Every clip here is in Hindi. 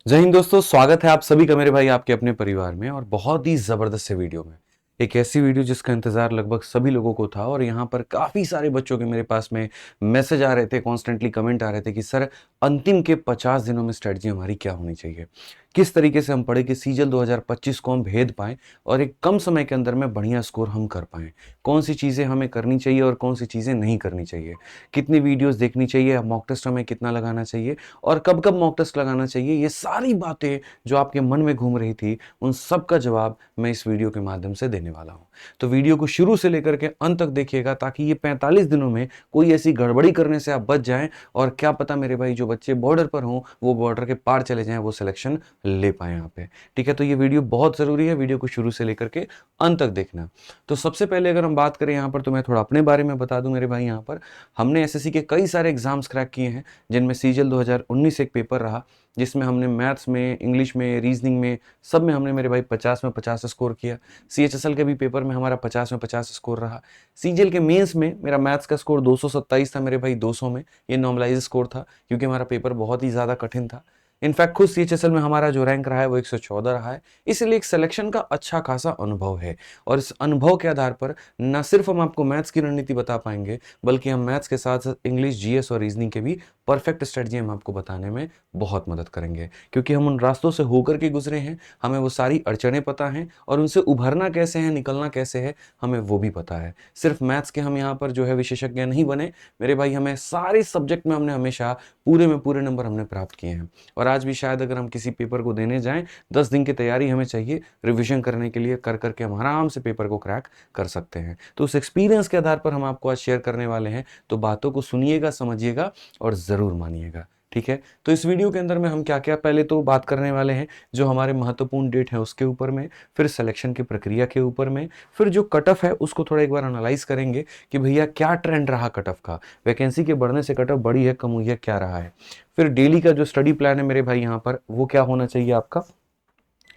जय हिंद दोस्तों, स्वागत है आप सभी का मेरे भाई आपके अपने परिवार में और बहुत ही ज़बरदस्त से वीडियो में। एक ऐसी वीडियो जिसका इंतज़ार लगभग सभी लोगों को था और यहाँ पर काफ़ी सारे बच्चों के मेरे पास में मैसेज आ रहे थे, कॉन्स्टेंटली कमेंट आ रहे थे कि सर अंतिम के 50 दिनों में स्ट्रैटेजी हमारी क्या होनी चाहिए? किस तरीके से हम पढ़े कि सीजल 2025 को हम भेद पाएँ और एक कम समय के अंदर में बढ़िया स्कोर हम कर पाएँ? कौन-सी चीज़ें हमें करनी चाहिए और कौन-सी चीज़ें नहीं करनी चाहिए? कितनी वीडियोज़ देखनी चाहिए? मॉक टेस्ट हमें कितना लगाना चाहिए? और कब-कब मॉक टेस्ट लगाना चाहिए, ये सारी बातें जो आपके मन में घूम रही थी, उन सब का जवाब मैं इस वीडियो के माध्यम से देने वाला हूँ। तो वीडियो को शुरू से लेकर के अंत तक देखिएगा ताकि ये 45 दिनों में कोई ऐसी गड़बड़ी करने से आप बच जाएँ और क्या पता मेरे भाई जो बच्चे बॉर्डर पर हों, वो बॉर्डर के पार चले जाएँ, वो सिलेक्शन ले पाएँ यहाँ पे। ठीक है? तो ये वीडियो बहुत ज़रूरी है, वीडियो को शुरू से लेकर के अंत तक देखना। तो सबसे पहले अगर हम बात करें यहाँ पर तो मैं थोड़ा अपने बारे में बता दूँ मेरे भाई यहाँ पर, हमने एसएससी के कई सारे एग्ज़ाम्स क्रैक किए हैं जिनमें सीजल 2019 एक पेपर रहा, जिसमें हमने मैथ्स में, इंग्लिश में, रीजनिंग में, सब में हमने मेरे भाई 50 में 50 स्कोर किया। सीएचएसएल के भी पेपर में हमारा 50 में 50 स्कोर रहा। सीजीएल के मेंस में मेरा मैथ्स का स्कोर 227 था मेरे भाई 200 में, ये नॉर्मलाइज़ स्कोर था क्योंकि हमारा पेपर बहुत ही ज़्यादा कठिन था। इनफैक्ट खुद सीएचएसएल में हमारा जो रैंक रहा है वो 114 रहा है, इसलिए एक सिलेक्शन का अच्छा खासा अनुभव है और इस अनुभव के आधार पर न सिर्फ हम आपको मैथ्स की रणनीति बता पाएँगे, बल्कि हम मैथ्स के साथ-साथ इंग्लिश, जीएस और रीजनिंग के भी परफेक्ट स्ट्रेटजी हम आपको बताने में बहुत मदद करेंगे क्योंकि हम उन रास्तों से होकर के गुजरे हैं, हमें वो सारी अड़चनें पता हैं और उनसे उभरना कैसे है, निकलना कैसे है, हमें वो भी पता है। सिर्फ मैथ्स के हम यहाँ पर जो है विशेषज्ञ नहीं बने मेरे भाई, हमें सारे सब्जेक्ट में हमने हमेशा पूरे में पूरे नंबर हमने प्राप्त किए हैं और आज भी शायद अगर हम किसी पेपर को देने जाएं 10 दिन की तैयारी हमें चाहिए रिविजन करने के लिए, कर करके हम आराम से पेपर को क्रैक कर सकते हैं। तो उस एक्सपीरियंस के आधार पर हम आपको आज शेयर करने वाले हैं, तो बातों को सुनिएगा, समझिएगा और ज़रूर मानिएगा। ठीक है? तो इस वीडियो के अंदर में हम क्या-क्या पहले तो बात करने वाले हैं, जो हमारे महत्वपूर्ण डेट हैं उसके ऊपर में, फिर सिलेक्शन की प्रक्रिया के ऊपर में, फिर जो कट ऑफ है उसको थोड़ा एक बार एनालाइज़ करेंगे कि भैया क्या ट्रेंड रहा कट ऑफ का? वैकेंसी के बढ़ने से कट ऑफ बढ़ी है, कम हुई है, क्या रहा है? फिर डेली का जो स्टडी प्लान है मेरे भाई यहाँ पर, वो क्या होना चाहिए आपका?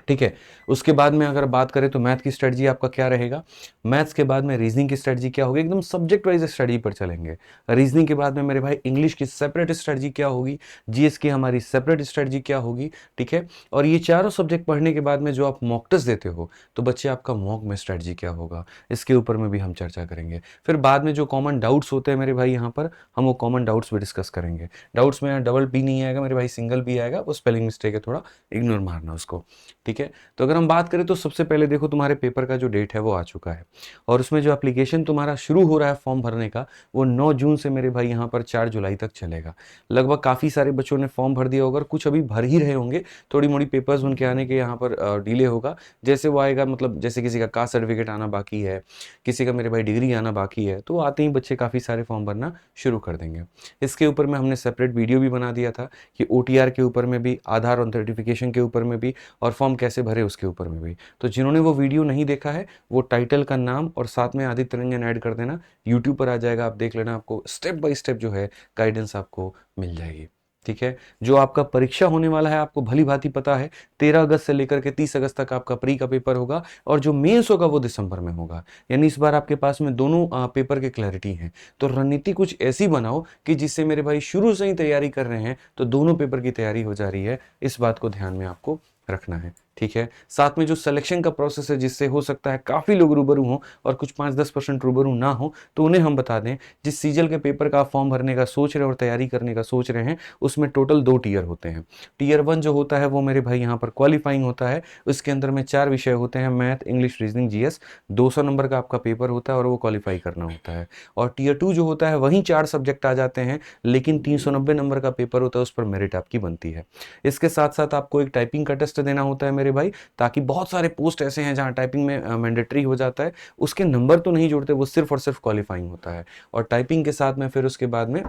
ठीक है? उसके बाद में अगर बात करें तो मैथ की स्ट्रेटजी आपका क्या रहेगा? मैथ्स के बाद में रीज़निंग की स्ट्रेटजी क्या होगी? एकदम सब्जेक्ट वाइज़ स्टडी पर चलेंगे। रीज़निंग के बाद में मेरे भाई इंग्लिश की सेपरेट स्ट्रेटजी क्या होगी? जीएस की हमारी सेपरेट स्ट्रेटजी क्या होगी? ठीक है? और ये चारों सब्जेक्ट पढ़ने के बाद में जो आप मॉक टेस्ट देते हो, तो बच्चे आपका मॉक में स्ट्रेटजी क्या होगा? इसके ऊपर में भी हम चर्चा करेंगे। फिर बाद में जो कॉमन डाउट्स होते हैं मेरे भाई यहाँ पर, हम वो कॉमन डाउट्स भी डिस्कस करेंगे। डाउट्स में डबल बी नहीं आएगा मेरे भाई, सिंगल बी आएगा, वो स्पेलिंग मिस्टेक है, थोड़ा इग्नोर मारना उसको। ठीक है? तो अगर हम बात करें तो सबसे पहले देखो तुम्हारे पेपर का जो डेट है वो आ चुका है और उसमें जो एप्लीकेशन तुम्हारा शुरू हो रहा है फॉर्म भरने का, वो 9 जून से मेरे भाई यहाँ पर 4 जुलाई तक चलेगा। लगभग काफ़ी सारे बच्चों ने फॉर्म भर दिया होगा और कुछ अभी भर ही रहे होंगे, थोड़ी-मोड़ी पेपर्स उनके आने के यहाँ पर डिले होगा। जैसे वो आएगा, मतलब जैसे किसी का कास्ट सर्टिफिकेट आना बाकी है, किसी का मेरे भाई डिग्री आना बाकी है, तो आते ही बच्चे काफ़ी सारे फॉर्म भरना शुरू कर देंगे। इसके ऊपर में हमने सेपरेट वीडियो भी बना दिया था कि ओटीआर के ऊपर में भी, आधार ऑथेंटिफिकेशन के ऊपर में भी और फॉर्म कैसे भरे उसके ऊपर में भी। तो जिन्होंने वो वीडियो नहीं देखा है, वो टाइटल का नाम और साथ में आदित्य रंजन ऐड कर देना, यूट्यूब पर आ जाएगा, आप देख लेना, आपको स्टेप बाय स्टेप जो है गाइडेंस आपको मिल जाएगी। ठीक है? जो आपका परीक्षा होने वाला है आपको भली-भाँति पता है, 13 अगस्त से लेकर के 30 अगस्त तक आपका प्री का पेपर होगा और जो मेंस होगा वो दिसंबर में होगा। यानी इस बार आपके पास में दोनों पेपर की क्लैरिटी है। तो रणनीति कुछ ऐसी बनाओ कि जिससे मेरे भाई शुरू से ही तैयारी कर रहे हैं, तो दोनों पेपर की तैयारी हो जा रही है। इस बात को ध्यान में आपको रखना है। ठीक है? साथ में जो सिलेक्शन का प्रोसेस है, जिससे हो सकता है काफ़ी लोग रूबरू हों और कुछ 5-10% रूबरू ना हो, तो उन्हें हम बता दें, जिस सीजल के पेपर का आप फॉर्म भरने का सोच रहे हैं और तैयारी करने का सोच रहे हैं, उसमें टोटल 2 टियर होते हैं। टियर 1 जो होता है वो मेरे भाई यहाँ पर क्वालिफाइंग होता है। उसके अंदर में 4 विषय होते हैं, math, English, reasoning, GS. 200 number का आपका पेपर होता है और वो क्वालिफाई करना होता है। और टियर 2 जो होता है वहीं 4 सब्जेक्ट आ जाते हैं, लेकिन 390 नंबर का पेपर होता है, उस पर मेरिट आपकी बनती है। इसके साथ-साथ आपको एक टाइपिंग का टेस्ट देना होता है मेरे भाई, ताकि बहुत सारे पोस्ट ऐसे हैं जहाँ टाइपिंग में मैंडेटरी हो जाता है, उसके नंबर तो नहीं जुड़ते, वो सिर्फ और सिर्फ क्वालिफाइंग होता है। और टाइपिंग के साथ में फिर उसके बाद में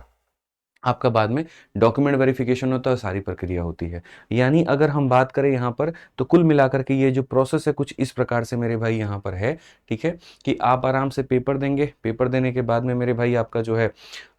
आपका बाद में डॉक्यूमेंट वेरिफिकेशन होता है, सारी प्रक्रिया होती है। यानी अगर हम बात करें यहाँ पर, तो कुल मिलाकर के ये जो प्रोसेस है कुछ इस प्रकार से मेरे भाई यहाँ पर है। ठीक है? कि आप आराम से पेपर देंगे, पेपर देने के बाद में मेरे भाई आपका जो है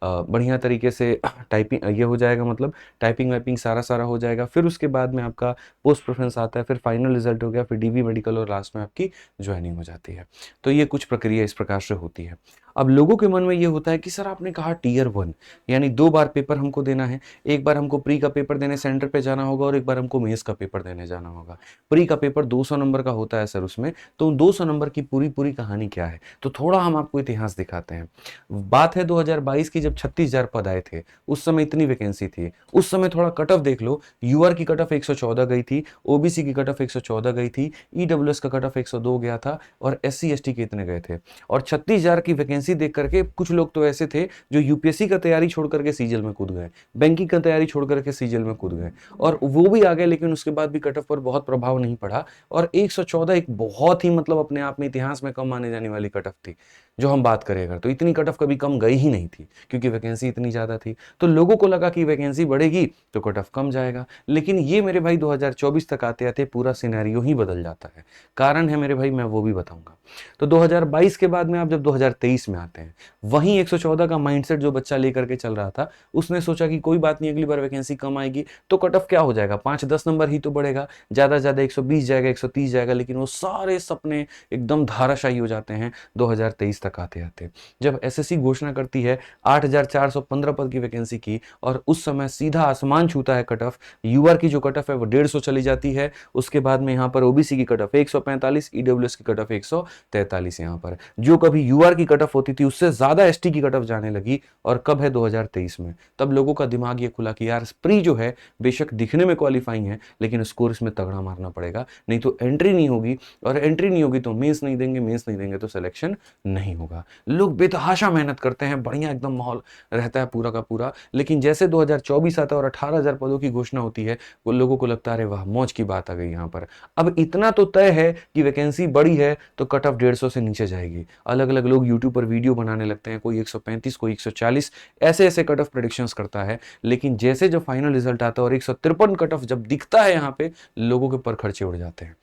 बढ़िया तरीके से टाइपिंग ये हो जाएगा, मतलब टाइपिंग वाइपिंग सारा हो जाएगा। फिर उसके बाद में आपका पोस्ट प्रेफरेंस आता है, फिर फाइनल रिजल्ट हो गया, फिर डीवी मेडिकल और लास्ट में आपकी ज्वाइनिंग हो जाती है। तो ये कुछ प्रक्रिया इस प्रकार से होती है। अब लोगों के मन में ये होता है कि सर आपने कहा टीयर 1 यानी 2 बार पेपर हमको देना है, एक बार हमको प्री का पेपर देने सेंटर पे जाना होगा और एक बार हमको मेंस का पेपर देने जाना होगा। प्री का पेपर 200 नंबर का होता है सर उसमें, तो उन 200 नंबर की पूरी कहानी क्या है? तो थोड़ा हम आपको इतिहास दिखाते हैं। बात है 2022 की, जब 36,000 पद आए थे, उस समय इतनी वैकेंसी थी। उस समय थोड़ा कट ऑफ देख लो, यूआर की कट ऑफ 114 गई थी, ओबीसी की कट ऑफ 114 गई थी, ईडब्ल्यूएस का कट ऑफ 102 गया था और एससी एसटी के इतने गए थे। और 36,000 की वैकेंसी देख करके कुछ लोग तो ऐसे थे जो यूपीएससी का तैयारी छोड़ करके सीजीएल में कूद गए, बैंकिंग का तैयारी छोड़ करके सीजीएल में कूद गए और वो भी आ गए, लेकिन उसके बाद भी कट ऑफ पर बहुत प्रभाव नहीं पड़ा। और 114 एक बहुत ही मतलब अपने आप में इतिहास में कम माने जाने वाली कट ऑफ थी। जो हम बात करें अगर, तो इतनी कट ऑफ कभी कम गई ही नहीं थी क्योंकि वैकेंसी इतनी ज्यादा थी। तो लोगों को लगा कि वैकेंसी बढ़ेगी तो कट ऑफ कम जाएगा, लेकिन ये मेरे भाई 2024 तक आते आते पूरा सिनेरियो ही बदल जाता है। कारण है मेरे भाई, मैं वो भी बताऊंगा। तो 2022 के बाद में आप जब 2023 में आते हैं, वहीं 114 का माइंडसेट जो बच्चा लेकर के चल रहा था, उसने सोचा कि कोई बात नहीं, अगली बार वैकेंसी कम आएगी तो कट ऑफ क्या हो जाएगा, 5-10 नंबर ही तो बढ़ेगा, ज्यादा से ज्यादा 120 जाएगा, 130 जाएगा। लेकिन वो सारे सपने एकदम धाराशायी हो जाते हैं 2023 तक आते आते। जब एसएससी घोषणा करती है 8,415 पद की वैकेंसी की, और उस समय सीधा आसमान छूता है कट ऑफ। यूआर की जो कट ऑफ है वो 150 चली जाती है। उसके बाद में यहाँ पर ओबीसी की कट ऑफ 145, ईडब्ल्यूएस की कट ऑफ 143। यहाँ पर जो कभी यूआर की कट ऑफ होती थी उससे ज्यादा एसटी की कट ऑफ जाने लगी। और कब है? 2023 में। तब लोगों का दिमाग ये खुला कि यार प्री जो है बेशक दिखने में क्वालिफाइंग है, लेकिन स्कोर इसमें तगड़ा मारना पड़ेगा, नहीं तो एंट्री नहीं होगी, और एंट्री नहीं होगी तो मेंस नहीं देंगे, मेंस नहीं देंगे तो सिलेक्शन नहीं होगा। लोग बेतहाशा मेहनत करते हैं, बढ़िया एकदम माहौल रहता है पूरा का पूरा। लेकिन जैसे 2024 आता है और 18,000 पदों की घोषणा होती है, वो लोगों को लगता है वाह मौज की बात आ गई यहाँ पर। अब इतना तो तय है कि वैकेंसी बड़ी है तो कट ऑफ 150 से नीचे जाएगी। अलग अलग लोग यूट्यूब पर वीडियो बनाने लगते हैं, कोई 135, कोई 140, ऐसे ऐसे कट ऑफ प्रेडिक्शंस करता है। लेकिन जैसे जब फाइनल रिजल्ट आता है और 153 कट ऑफ जब दिखता है, यहाँ पे लोगों के पर खर्चे उड़ जाते हैं।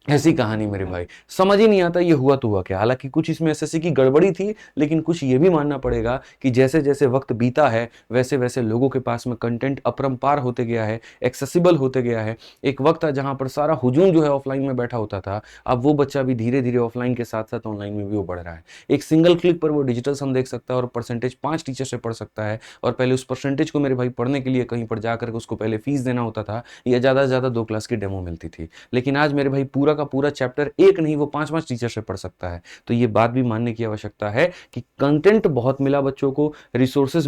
ऐसी कहानी मेरे भाई, समझ ही नहीं आता ये हुआ तो हुआ क्या। हालांकि कुछ इसमें एसएससी की गड़बड़ी थी, लेकिन कुछ ये भी मानना पड़ेगा कि जैसे जैसे वक्त बीता है वैसे वैसे लोगों के पास में कंटेंट अपरंपार होते गया है, एक्सेसिबल होते गया है। एक वक्त था जहां पर सारा हुजूम जो है ऑफलाइन में बैठा होता था, अब वो बच्चा भी धीरे धीरे ऑफलाइन के साथ साथ ऑनलाइन में भी वो बढ़ रहा है। एक सिंगल क्लिक पर वो डिजिटल सम देख सकता है और परसेंटेज 5 टीचर से पढ़ सकता है। और पहले उस परसेंटेज को मेरे भाई पढ़ने के लिए कहीं पर जाकर के उसको पहले फीस देना होता था, या ज्यादा से ज्यादा 2 क्लास की डेमो मिलती थी। लेकिन आज मेरे भाई पूरा का पूरा चैप्टर एक नहीं वो 5-5 टीचर से पढ़ सकता है। तो ये बात भी मानने की आवश्यकता है कि कंटेंट बहुत मिला बच्चों को, रिसोर्सेज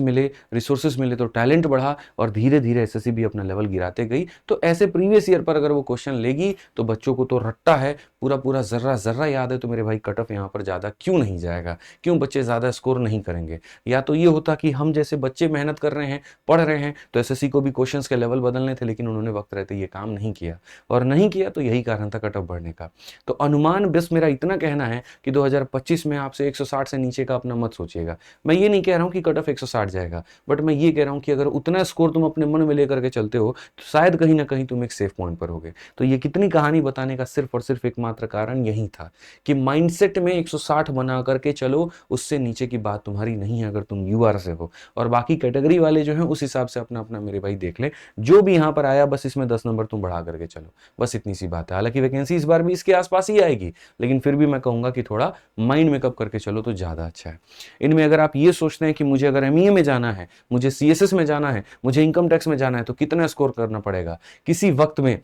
मिले तो टैलेंट बढ़ा, और धीरे धीरे एसएससी भी अपना लेवल गिराते गई। तो ऐसे प्रीवियस ईयर पर अगर वो क्वेश्चन लेगी तो बच्चों को तो रट्टा है, पूरा पूरा जर्रा जर्रा याद है। तो मेरे भाई कट ऑफ यहाँ पर ज्यादा क्यों नहीं जाएगा, क्यों बच्चे ज्यादा स्कोर नहीं करेंगे? या तो ये होता कि हम जैसे बच्चे मेहनत कर रहे हैं, पढ़ रहे हैं, तो एसएससी को भी क्वेश्चंस के लेवल बदलने थे, लेकिन उन्होंने वक्त रहते ये काम नहीं किया, और नहीं किया तो यही कारण था कट ऑफ बढ़ने का। तो अनुमान बस मेरा इतना कहना है कि 2025 में आपसे 160 से नीचे का अपना मत सोचिएगा। मैं ये नहीं कह रहा हूं कि कट ऑफ 160 जाएगा, बट मैं ये कह रहा हूं कि अगर उतना स्कोर तुम अपने मन में लेकर के चलते हो तो शायद कहीं ना कहीं तुम एक सेफ पॉइंट पर होगे। तो ये कितनी कहानी बताने का सिर्फ और सिर्फ एकमात्र कारण यही था कि माइंडसेट में 160 बना करके चलो, उससे नीचे की बात तुम्हारी नहीं है अगर तुम यूआर से हो। और बाकी कैटेगरी वाले जो हैं उस हिसाब से अपना अपना मेरे भाई देख ले, जो भी यहाँ पर आया बस इसमें 10 नंबर तुम बढ़ा करके चलो, बस इतनी सी बात है। हालांकि वैकेंसी इस बार भी इसके आसपास ही आएगी, लेकिन फिर भी मैं कहूंगा कि थोड़ा माइंड मेकअप करके चलो तो ज्यादा अच्छा है। इनमें अगर आप ये सोचते हैं कि मुझे अगर एमईए में जाना है, मुझे सीएसएस में जाना है, मुझे इनकम टैक्स में जाना है, तो कितना स्कोर करना पड़ेगा? किसी वक्त में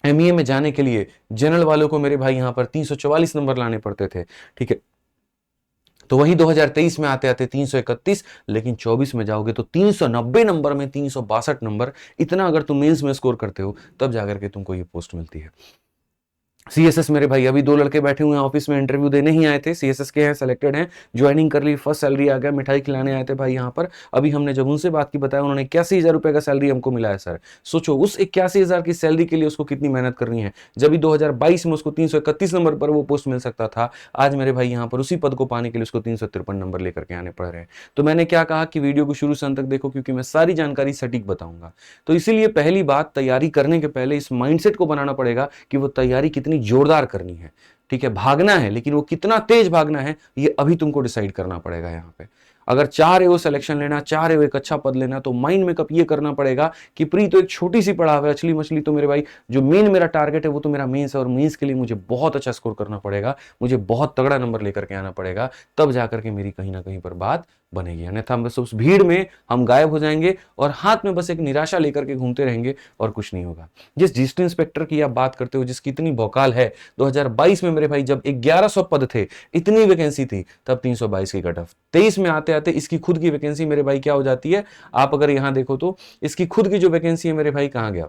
एमईए में जाने के लिए जनरल वालों को मेरे भाई यहां पर 344 नंबर लाने पड़ते थे, ठीक है। तो वही 2023 में आते आते 331, लेकिन 24 में जाओगे तो 390 नंबर में 362 नंबर, इतना अगर तुम मेंस में स्कोर करते हो तब जाकर के तुमको ये पोस्ट मिलती है। सीएसएस मेरे भाई अभी 2 लड़के बैठे हुए हैं ऑफिस में, इंटरव्यू देने ही आए थे, सीएसएस के हैं, सिलेक्टेड हैं, ज्वाइनिंग कर ली, फर्स्ट सैलरी आ गया, मिठाई खिलाने आए थे भाई यहाँ पर। अभी हमने जब उनसे बात की बताया, उन्होंने 81,000 रुपए का सैलरी हमको मिला है सर। सोचो उस 81,000 की सैलरी के लिए उसको कितनी मेहनत करनी है। जब भी 2022 में उसको 331 नंबर पर वो पोस्ट मिल सकता था, आज मेरे भाई यहाँ पर उसी पद को पाने के लिए उसको 353 नंबर लेकर के आने पड़ रहे हैं। तो मैंने क्या कहा कि वीडियो को शुरू से अंत तक देखो, क्योंकि मैं सारी जानकारी सटीक बताऊंगा। तो इसीलिए पहली बात, तैयारी करने के पहले इस माइंडसेट को बनाना पड़ेगा कि वो तैयारी कितनी जोरदार करनी है। ठीक है, भागना है, लेकिन वो कितना तेज भागना है ये अभी तुमको डिसाइड करना पड़ेगा यहाँ पे। अगर चाह रहे हो सिलेक्शन लेना, चाह रहे हो एक अच्छा पद लेना, तो माइंड मेकअप ये करना पड़ेगा कि प्री तो एक छोटी सी पड़ाव है, असली मछली तो मेरे भाई जो मेन मेरा टारगेट है वो तो मेरा मेंस है, और मेंस के लिए मुझे बहुत अच्छा स्कोर करना पड़ेगा, मुझे बहुत तगड़ा नंबर लेकर के आना पड़ेगा, तब जाकर के मेरी कहीं ना कहीं पर बात बनेगी। अन्यथा बस उस भीड़ में हम गायब हो जाएंगे और हाथ में बस एक निराशा लेकर के घूमते रहेंगे और कुछ नहीं होगा। जिस डिस्ट्रिक्ट इंस्पेक्टर की आप बात करते हो, जिसकी इतनी भौकाल है, 2022 में मेरे भाई जब 1100 पद थे, इतनी वैकेंसी थी, तब 322 की कट ऑफ। 23 में आते आते इसकी खुद की वैकेंसी मेरे भाई क्या हो जाती है, आप अगर यहां देखो तो इसकी खुद की जो वैकेंसी है मेरे भाई कहां गया,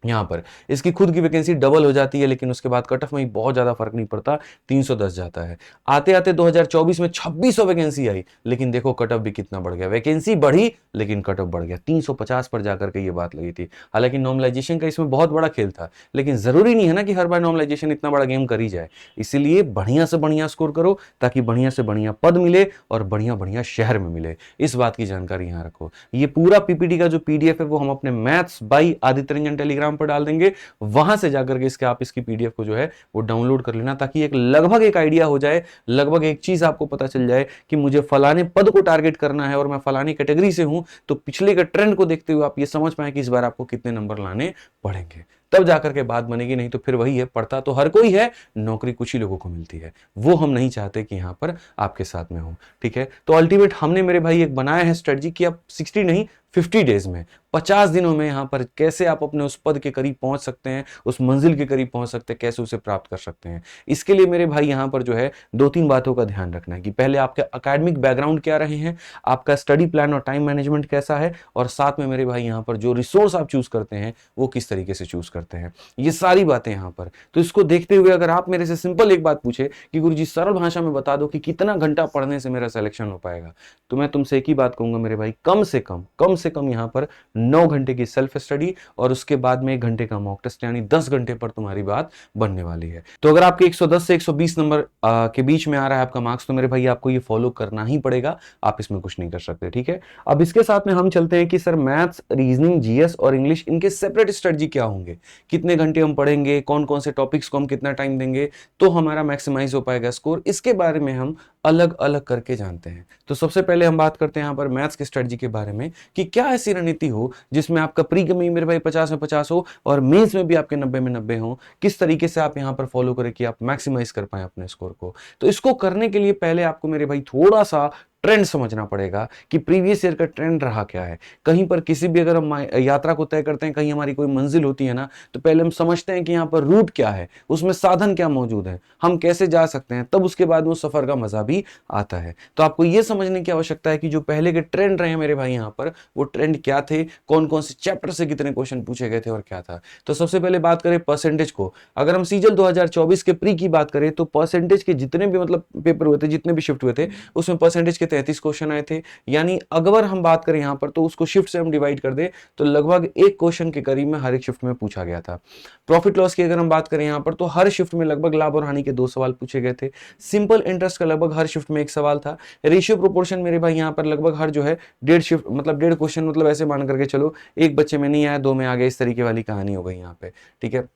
यहां पर इसकी खुद की वैकेंसी डबल हो जाती है, लेकिन उसके बाद कट ऑफ में बहुत ज्यादा फर्क नहीं पड़ता, 310 जाता है। आते आते 2024 में 2600 वैकेंसी आई, लेकिन देखो कट ऑफ भी कितना बढ़ गया, वैकेंसी बढ़ी लेकिन कट ऑफ बढ़ गया, 350 पर जाकर के ये बात लगी थी। हालांकि नॉर्मलाइजेशन का इसमें बहुत बड़ा खेल था, लेकिन जरूरी नहीं है ना कि हर बार नॉर्मलाइजेशन इतना बड़ा गेम करी जाए, इसीलिए बढ़िया से बढ़िया स्कोर करो ताकि बढ़िया से बढ़िया पद मिले और बढ़िया बढ़िया शहर में मिले, इस बात की जानकारी यहां रखो। ये पूरा पीपीटी का जो पीडीएफ है वो हम अपने maths by Aditya Ranjan Telegram पर डाल देंगे, वहां से जाकर के इसके आप इसकी पीडीएफ को जो है वो डाउनलोड कर लेना, ताकि एक लगभग एक आइडिया हो जाए, लगभग एक चीज आपको पता चल जाए कि मुझे फलाने पद को टारगेट करना है और मैं फलानी कैटेगरी से हूं, तो पिछले के ट्रेंड को देखते हुए आप ये समझ पाए कि इस बार आपको कितने नंबर लाने पड़ेंगे, तब जाकर के बात बनेगी। नहीं तो फिर वही है, पढ़ता तो हर कोई है, नौकरी कुछ ही लोगों को मिलती है, वो हम नहीं चाहते कि यहां पर आपके साथ में हो। ठीक है, तो अल्टीमेट हमने मेरे भाई एक बनाया है स्ट्रेटजी कि आप 60 नहीं 50 डेज में, 50 दिनों में यहां पर कैसे आप अपने उस पद के करीब पहुंच सकते हैं, उस मंजिल के करीब पहुंच सकते हैं, कैसे उसे प्राप्त कर सकते हैं। इसके लिए मेरे भाई यहां पर जो है 2-3 बातों का ध्यान रखना है कि पहले आपके एकेडमिक बैकग्राउंड क्या रहे हैं, आपका स्टडी प्लान और टाइम मैनेजमेंट कैसा है, और साथ में मेरे भाई यहां पर जो रिसोर्स आप चूज करते हैं वो किस तरीके से चूज करते हैं, ये सारी बातें यहां पर। तो इसको देखते हुए अगर आप मेरे से सिंपल एक बात पूछे कि गुरुजी सरल भाषा में बता दो कि कितना घंटा पढ़ने से मेरा सिलेक्शन हो पाएगा, तो मैं तुमसे एक ही बात कहूंगा मेरे भाई, कम से कम यहां पर 9 घंटे की सेल्फ स्टडी और उसके बाद में 1 घंटे का मॉक टेस्ट, यानी 10 घंटे पर तुम्हारी बात बनने वाली है। तो अगर आपके 110 से 120 नंबर के बीच में आ रहा है आपका मार्क्स, तो मेरे भाई आपको ये फॉलो करना ही पड़ेगा, आप इसमें कुछ नहीं कर सकते। ठीक है, अब इसके साथ में हम चलते हैं कि सर मैथ्स, रीजनिंग, जीएस और इंग्लिश, इनके सेपरेट स्ट्रेटजी क्या होंगे, कितने घंटे हम पढ़ेंगे, कौन कौन से टॉपिक्स को हम कितना टाइम देंगे तो हमारा मैक्सिमाइज हो पाएगा स्कोर, इसके बारे में हम अलग अलग करके जानते हैं। तो सबसे पहले हम बात करते हैं यहाँ पर मैथ्स की स्ट्रेटजी के बारे में कि क्या ऐसी रणनीति हो जिसमें आपका प्री में मेरे भाई 50 में 50 हो और मेंस में भी आपके 90 में 90 हो, किस तरीके से आप यहाँ पर फॉलो करें कि आप मैक्सिमाइज कर पाए अपने स्कोर को। तो इसको करने के लिए पहले आपको मेरे भाई थोड़ा सा ट्रेंड समझना पड़ेगा कि प्रीवियस ईयर का ट्रेंड रहा क्या है। कहीं पर किसी भी अगर हम यात्रा को तय करते हैं, कहीं हमारी कोई मंजिल होती है ना, तो पहले हम समझते हैं कि यहाँ पर रूट क्या है, उसमें साधन क्या मौजूद है, हम कैसे जा सकते हैं, तब उसके बाद वो सफर का मजा भी आता है। तो आपको ये समझने की आवश्यकता है कि जो पहले के ट्रेंड रहे मेरे भाई यहाँ पर, वो ट्रेंड क्या थे, कौन कौन से चैप्टर से कितने क्वेश्चन पूछे गए थे और क्या था। तो सबसे पहले बात करें परसेंटेज को, अगर हम सीजल 2024 के प्री की बात करें तो परसेंटेज के जितने भी मतलब पेपर हुए थे, जितने भी शिफ्ट हुए थे, उसमें परसेंटेज के 33 क्वेश्चन आए थे। यानी अगर हम बात करें यहां पर तो उसको शिफ्ट से हम डिवाइड कर दे तो लगभग एक क्वेश्चन के करीब में हर एक शिफ्ट में पूछा गया था। प्रॉफिट लॉस की अगर हम बात करें यहां पर तो हर शिफ्ट में लगभग लाभ और हानि के 2 सवाल पूछे गए थे। सिंपल इंटरेस्ट का लगभग हर शिफ्ट में 1 सवाल था। रेशियो प्रोपोर्शन मेरे भाई यहां पर लगभग हर जो है 1.5 शिफ्ट मतलब 1.5 क्वेश्चन, मतलब ऐसे मान करके चलो एक बच्चे में नहीं आया 2 में आ गया, इस तरीके वाली कहानी हो गई यहाँ पे। ठीक है,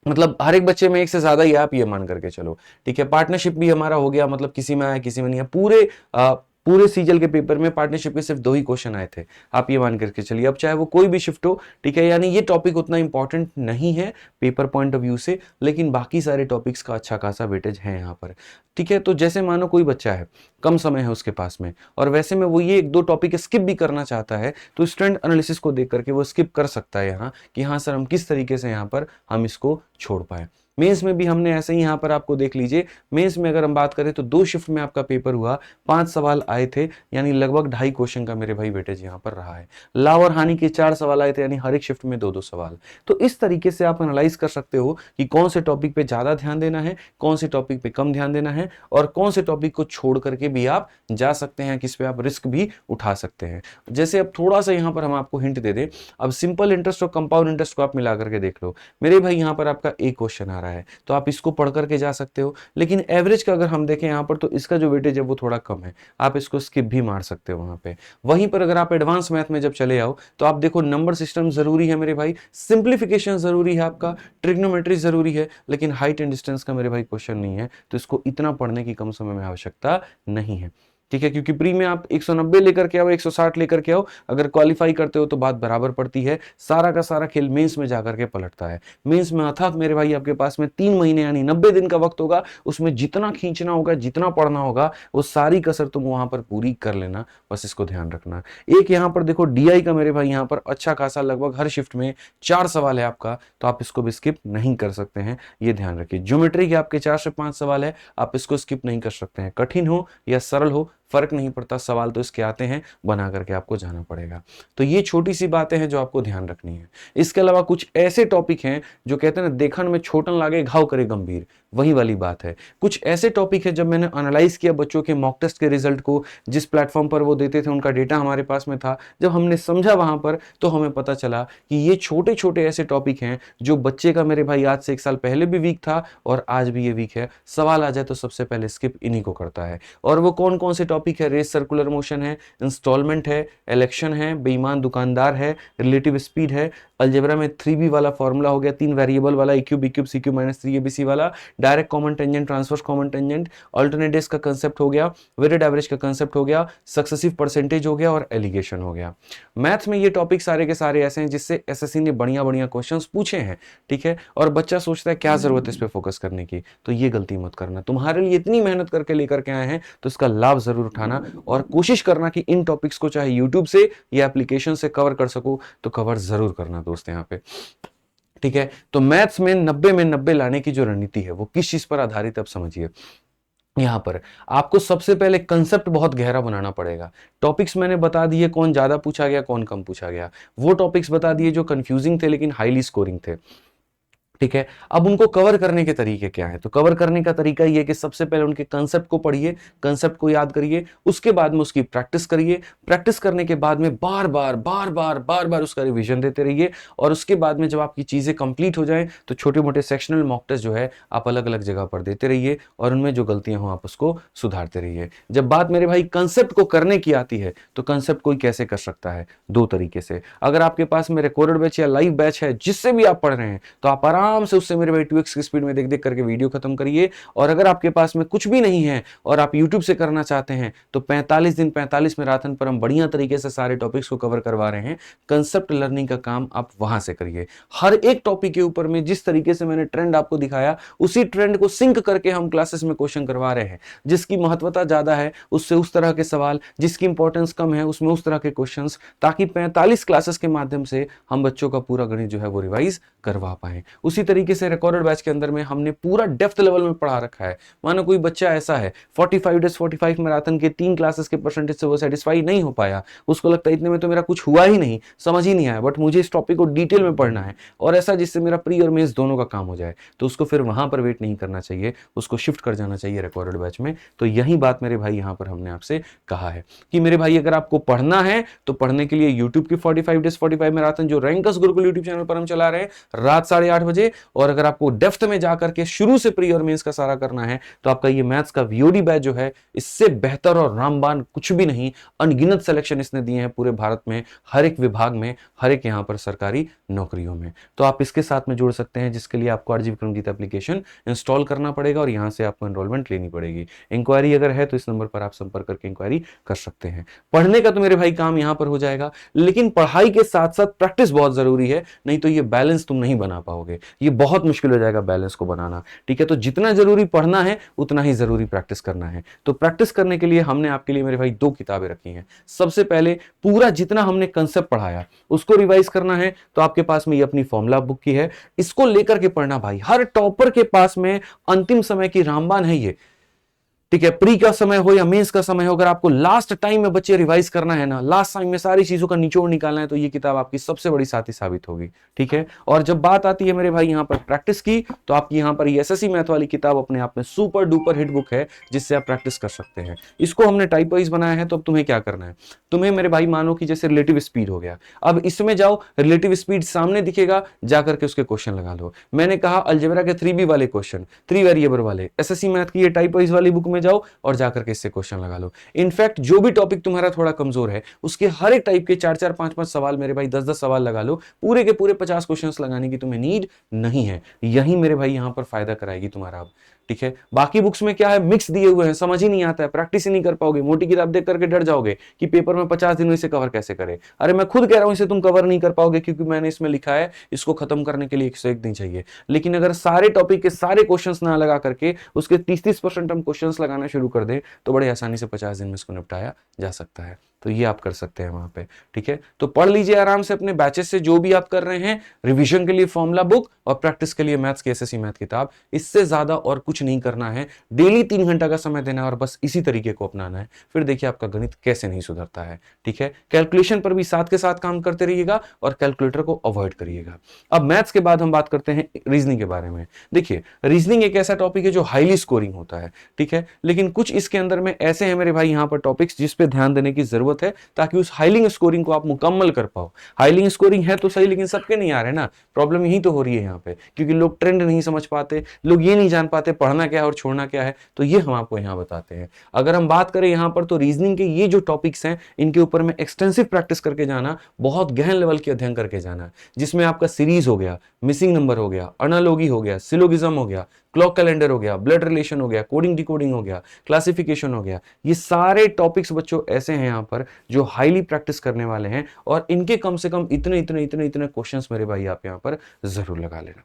मतलब हर एक बच्चे में एक से ज्यादा ही आप ये मान करके चलो। ठीक है, पार्टनरशिप भी हमारा हो गया, मतलब किसी में आया किसी में नहीं आया। पूरे सीजल के पेपर में पार्टनरशिप के सिर्फ 2 ही क्वेश्चन आए थे, आप ये मान करके चलिए। अब चाहे वो कोई भी शिफ्ट हो, ठीक है, यानी ये टॉपिक उतना इंपॉर्टेंट नहीं है पेपर पॉइंट ऑफ व्यू से, लेकिन बाकी सारे टॉपिक्स का अच्छा खासा वेटेज है यहाँ पर। ठीक है, तो जैसे मानो कोई बच्चा है, कम समय है उसके पास में, और वैसे में वो ये 1-2 टॉपिक स्किप भी करना चाहता है, तो स्टूडेंट एनालिसिस को देख करके वो स्किप कर सकता है यहाँ कि हाँ सर हम किस तरीके से यहाँ पर हम इसको छोड़ पाए। मेंस में भी हमने ऐसे ही यहाँ पर आपको देख लीजिए, मेंस में अगर हम बात करें तो 2 शिफ्ट में आपका पेपर हुआ, 5 सवाल आए थे, यानी लगभग 2.5 क्वेश्चन का मेरे भाई वेटेज यहाँ पर रहा है। लाभ और हानि के 4 सवाल आए थे, यानी हर एक शिफ्ट में 2-2 सवाल। तो इस तरीके से आप एनालाइज कर सकते हो कि कौन से टॉपिक पे ज्यादा ध्यान देना है, कौन से टॉपिक पे कम ध्यान देना है, और कौन से टॉपिक को छोड़ करके भी आप जा सकते हैं, किस पे आप रिस्क भी उठा सकते हैं। जैसे अब थोड़ा सा यहाँ पर हम आपको हिंट दे दें, अब सिंपल इंटरेस्ट और कंपाउंड इंटरेस्ट को आप मिला करके देख लो मेरे भाई, यहाँ पर आपका एक क्वेश्चन आ रहा है तो आप इसको पढ़ करके जा सकते हो, लेकिन एवरेज का अगर हम देखें यहाँ पर तो इसका जो वेटेज है वो थोड़ा कम है, आप इसको स्किप भी मार सकते हो वहां पे। वहीं पर अगर आप एडवांस मैथ में जब चले आओ तो आप देखो नंबर सिस्टम जरूरी है मेरे भाई, सिंप्लीफिकेशन जरूरी है, आपका ट्रिग्नोमेट्री जरूरी है, लेकिन हाइट एंड डिस्टेंस का मेरे भाई क्वेश्चन नहीं है, तो इसको इतना पढ़ने की कम समय में आवश्यकता नहीं है। ठीक है, क्योंकि प्री में आप 190 लेकर के आओ, 160 लेकर के आओ, अगर क्वालिफाई करते हो तो बात बराबर पड़ती है। सारा का सारा खेल मेंस में जाकर के पलटता है। मेंस में अथक मेरे भाई आपके पास में 3 महीने यानी 90 दिन का वक्त होगा, उसमें जितना खींचना होगा, जितना पढ़ना होगा, वो सारी कसर तुम वहां पर पूरी कर लेना, बस इसको ध्यान रखना। एक यहां पर देखो डीआई का मेरे भाई यहां पर अच्छा खासा लगभग हर शिफ्ट में 4 सवाल है आपका, तो आप इसको भी स्किप नहीं कर सकते हैं, ये ध्यान रखिए। ज्योमेट्री के आपके 4 से 5 सवाल है, आप इसको स्किप नहीं कर सकते हैं। कठिन हो या सरल हो फर्क नहीं पड़ता, सवाल तो इसके आते हैं, बना करके आपको जाना पड़ेगा। तो ये छोटी सी बातें हैं जो आपको ध्यान रखनी है। इसके अलावा कुछ ऐसे टॉपिक हैं जो कहते हैं ना, देखन में छोटन लागे घाव करे गंभीर, वही वाली बात है। कुछ ऐसे टॉपिक है, जब मैंने एनालाइज किया बच्चों के मॉक टेस्ट के रिजल्ट को, जिस प्लेटफॉर्म पर वो देते थे उनका डेटा हमारे पास में था, जब हमने समझा वहां पर, तो हमें पता चला कि ये छोटे छोटे ऐसे टॉपिक हैं जो बच्चे का मेरे भाई आज से 1 साल पहले भी वीक था और आज भी ये वीक है। सवाल आ जाए तो सबसे पहले स्किप इन्हीं को करता है। और वो कौन कौन से टॉपिक है? रेस सर्कुलर मोशन है, इंस्टॉलमेंट है, इलेक्शन है, बेईमान दुकानदार है, रिलेटिव स्पीड है, अलजेब्रा में 3b वाला फॉर्मूला हो गया, 3 वेरिएबल वाला, e cube c cube -3 abc वाला, direct common tangent, transverse common tangent, alternate days का कंसेप्ट हो गया, वेटेड एवरेज का कंसेप्ट हो गया, सक्सेसिव परसेंटेज हो गया और एलिगेशन हो गया। मैथ्स में ये टॉपिक सारे के सारे ऐसे हैं जिससे एसएससी ने बढ़िया बढ़िया क्वेश्चंस पूछे हैं, ठीक है। और बच्चा सोचता है क्या जरूरत है इस पे फोकस करने की, तो ये गलती मत करना। तुम्हारे लिए इतनी मेहनत करके लेकर के आए हैं तो इसका लाभ जरूर उठाना और कोशिश करना कि इन टॉपिक्स को चाहे यूट्यूब से या एप्लीकेशन से कवर कर सको तो कवर जरूर करना दोस्त यहाँ पे, ठीक है। तो मैथ्स में 90 में 90 लाने की जो रणनीति है वो किस चीज पर आधारित, अब समझिए। यहां पर आपको सबसे पहले कंसेप्ट बहुत गहरा बनाना पड़ेगा। टॉपिक्स मैंने बता दिए कौन ज्यादा पूछा गया, कौन कम पूछा गया, वो टॉपिक्स बता दिए जो कंफ्यूजिंग थे लेकिन हाईली स्कोरिंग थे, ठीक है। अब उनको कवर करने के तरीके क्या है? तो कवर करने का तरीका ये है कि सबसे पहले उनके कंसेप्ट को पढ़िए, कंसेप्ट को याद करिए, उसके बाद में उसकी प्रैक्टिस करिए, प्रैक्टिस करने के बाद में बार बार उसका रिवीजन देते रहिए, और उसके बाद में जब आपकी चीजें कंप्लीट हो जाएं तो छोटे मोटे सेक्शनल मॉक टेस्ट जो है आप अलग अलग जगह पर देते रहिए और उनमें जो गलतियां हो आप उसको सुधारते रहिए। जब बात मेरे भाई कंसेप्ट को करने की आती है तो कंसेप्ट कोई कैसे कर सकता है? 2 तरीके से। अगर आपके पास में रिकॉर्डेड बैच या लाइव बैच है जिससे भी आप पढ़ रहे हैं तो आप आराम से उससे मेरे भाई 2x की स्पीड में देख देख करके वीडियो खत्म करिए। और अगर आपके पास में कुछ भी नहीं है और आप YouTube से करना चाहते हैं तो 45 दिन 45 मैराथन पर हम बढ़िया तरीके से सारे टॉपिक्स को कवर करवा रहे हैं। कंसेप्ट लर्निंग का काम आप वहां से करिए। हर एक टॉपिक के ऊपर में जिस तरीके से मैंने ट्रेंड आपको दिखाया उसी ट्रेंड को सिंक करके हम क्लासेस में क्वेश्चन करवा रहे हैं। जिसकी महत्वता ज्यादा है उससे उस तरह के सवाल, जिसकी इंपॉर्टेंस कम है उसमें उस तरह के क्वेश्चंस, ताकि 45 क्लासेस के माध्यम से हम बच्चों का पूरा गणित जो है वो रिवाइज करवा पाए। उसी तरीके से रिकॉर्डेड बैच के अंदर में हमने पूरा डेप्थ लेवल में पढ़ा रखा है। मानो कोई बच्चा ऐसा है 45 डेज 45 मैराथन के 3 क्लासेस के परसेंटेज से वो सेटिस्फाई नहीं हो पाया, उसको लगता है इतने में तो मेरा कुछ हुआ ही नहीं, समझ ही नहीं आया, बट मुझे इस टॉपिक को डिटेल में पढ़ना है और ऐसा जिससे मेरा प्री और मेंस दोनों का काम हो जाए, तो उसको फिर वहां पर वेट नहीं करना चाहिए, उसको शिफ्ट कर जाना चाहिए रिकॉर्डेड बैच में। तो यही बात मेरे भाई यहां पर हमने आपसे कहा है कि मेरे भाई अगर आपको पढ़ना है तो पढ़ने के लिए यूट्यूब की 45 डेज 45 मैराथन जो रैंकर्स गुरुकुल यूट्यूब चैनल पर हम चला रहे हैं रात 8:30 बजे, और अगर आपको डेप्थ में जाकर के शुरू से प्री और मेंस का सारा करना है तो आपका ये मैथ्स का वीओडी बैच जो है इससे बेहतर और रामबान कुछ भी नहीं। अनगिनत सिलेक्शन इसने दिए हैं पूरे भारत में, हर एक विभाग में, हर एक यहां पर सरकारी नौकरियों में। तो आप इसके साथ में जुड़ सकते हैं, जिसके लिए आपको आरजी विक्रमजीत एप्लीकेशन इंस्टॉल करना पड़ेगा और यहां से आपको एनरोलमेंट लेनी पड़ेगी। इंक्वायरी अगर है तो इस नंबर पर आप संपर्क करके इंक्वायरी कर सकते हैं। पढ़ने का तो मेरे भाई काम यहां पर हो जाएगा, लेकिन पढ़ाई के साथ साथ प्रैक्टिस बहुत जरूरी है, नहीं तो ये बैलेंस तुम नहीं बना पाओगे, ये बहुत मुश्किल हो जाएगा बैलेंस को बनाना, ठीक है। तो जितना जरूरी पढ़ना है उतना ही जरूरी प्रैक्टिस करना है। तो प्रैक्टिस करने के लिए हमने आपके लिए मेरे भाई 2 किताबें रखी हैं। सबसे पहले पूरा जितना हमने कंसेप्ट पढ़ाया उसको रिवाइज करना है तो आपके पास में ये अपनी फॉर्मूला बुक की है, इसको लेकर के पढ़ना भाई। हर टॉपर के पास में अंतिम समय की रामबान है ये, ठीक है। प्री का समय हो या मेंस का समय हो, अगर आपको लास्ट टाइम में बच्चे रिवाइज करना है ना, लास्ट टाइम में सारी चीजों का निचोड़ निकालना है, तो ये किताब आपकी सबसे बड़ी साथी साबित होगी, ठीक है। और जब बात आती है मेरे भाई यहां पर प्रैक्टिस की, तो आपकी यहां पर एसएससी मैथ वाली किताब अपने आप में सुपर डुपर हिट बुक है जिससे आप प्रैक्टिस कर सकते हैं। इसको हमने टाइप वाइज बनाया है, तो अब तुम्हें क्या करना है, तुम्हें मेरे भाई मानो कि जैसे रिलेटिव स्पीड हो गया, अब इसमें जाओ, रिलेटिव स्पीड सामने दिखेगा, जाकर के उसके क्वेश्चन लगा लो। मैंने कहा अलजेब्रा के 3b वाले क्वेश्चन, 3 वेरिएबल वाले, एसएससी मैथ की ये टाइप वाइज वाली बुक में जाओ और जाकर के इससे क्वेश्चन लगा लो। इनफैक्ट जो भी टॉपिक तुम्हारा थोड़ा कमजोर है उसके हर एक टाइप के 4-4 5-5 सवाल मेरे भाई 10-10 सवाल लगा लो। पूरे के पूरे 50 क्वेश्चंस लगाने की तुम्हें नीड नहीं है। यही मेरे भाई यहां पर फायदा कराएगी तुम्हारा। अब ठीक है। बाकी बुक्स में क्या है, मिक्स दिए हुए हैं, समझ ही नहीं आता है, प्रैक्टिस ही नहीं कर पाओगे, मोटी किताब देख करके डर जाओगे कि पेपर में 50 दिन में इसे कवर कैसे करें। अरे मैं खुद कह रहा हूं इसे तुम कवर नहीं कर पाओगे, क्योंकि मैंने इसमें लिखा है इसको खत्म करने के लिए 101 दिन चाहिए। लेकिन अगर सारे टॉपिक के सारे क्वेश्चंस ना लगा करके उसके 30-30% हम क्वेश्चंस लगाना शुरू कर दें तो बड़े आसानी से 50 दिन में इसको निपटाया जा सकता है। तो ये आप कर सकते हैं वहां पे, ठीक है। तो पढ़ लीजिए आराम से अपने बैचेस से जो भी आप कर रहे हैं, रिवीजन के लिए फॉर्मूला बुक और प्रैक्टिस के लिए मैथ्स की एसएससी मैथ किताब। इससे ज्यादा और कुछ नहीं करना है, डेली 3 घंटा का समय देना है और बस इसी तरीके को अपनाना है। फिर देखिए आपका गणित कैसे नहीं सुधरता है, ठीक है। कैलकुलेशन पर भी साथ के साथ काम करते रहिएगा और कैलकुलेटर को अवॉइड करिएगा। अब मैथ्स के बाद हम बात करते हैं रीजनिंग के बारे में। देखिए रीजनिंग एक ऐसा टॉपिक है जो हाईली स्कोरिंग होता है, ठीक है। लेकिन कुछ इसके अंदर में ऐसे हैं मेरे भाई यहां पर टॉपिक्स जिस पे ध्यान देने की जरूरत है, ताकि उस हाईलिंग स्कोरिंग को आप मुकम्मल कर पाओ। हाईलिंग स्कोरिंग है तो सही, लेकिन सबके नहीं आ रहे ना, प्रॉब्लम यही तो हो रही है यहाँ पे, क्योंकि लोग ट्रेंड नहीं समझ पाते, लोग ये नहीं जान पाते पढ़ना क्या है और छोड़ना क्या है। तो ये हम आपको यहाँ बताते हैं। अगर हम बात करें यहाँ पर तो रीजनिंग के ये जो टॉपिक्स हैं इनके ऊपर में एक्सटेंसिव प्रैक्टिस करके जाना, बहुत गहन लेवल के अध्ययन करके जाना, जिसमें आपका सीरीज हो गया, मिसिंग नंबर हो गया, अनालॉगी हो गया, सिलोगिज्म हो गया, क्लॉक कैलेंडर हो गया, ब्लड रिलेशन हो गया, कोडिंग डिकोडिंग हो गया, क्लासिफिकेशन हो गया। ये सारे टॉपिक्स बच्चों ऐसे हैं यहाँ पर जो हाईली प्रैक्टिस करने वाले हैं और इनके कम से कम इतने इतने इतने इतने क्वेश्चंस मेरे भाई आप यहाँ पर जरूर लगा लेना,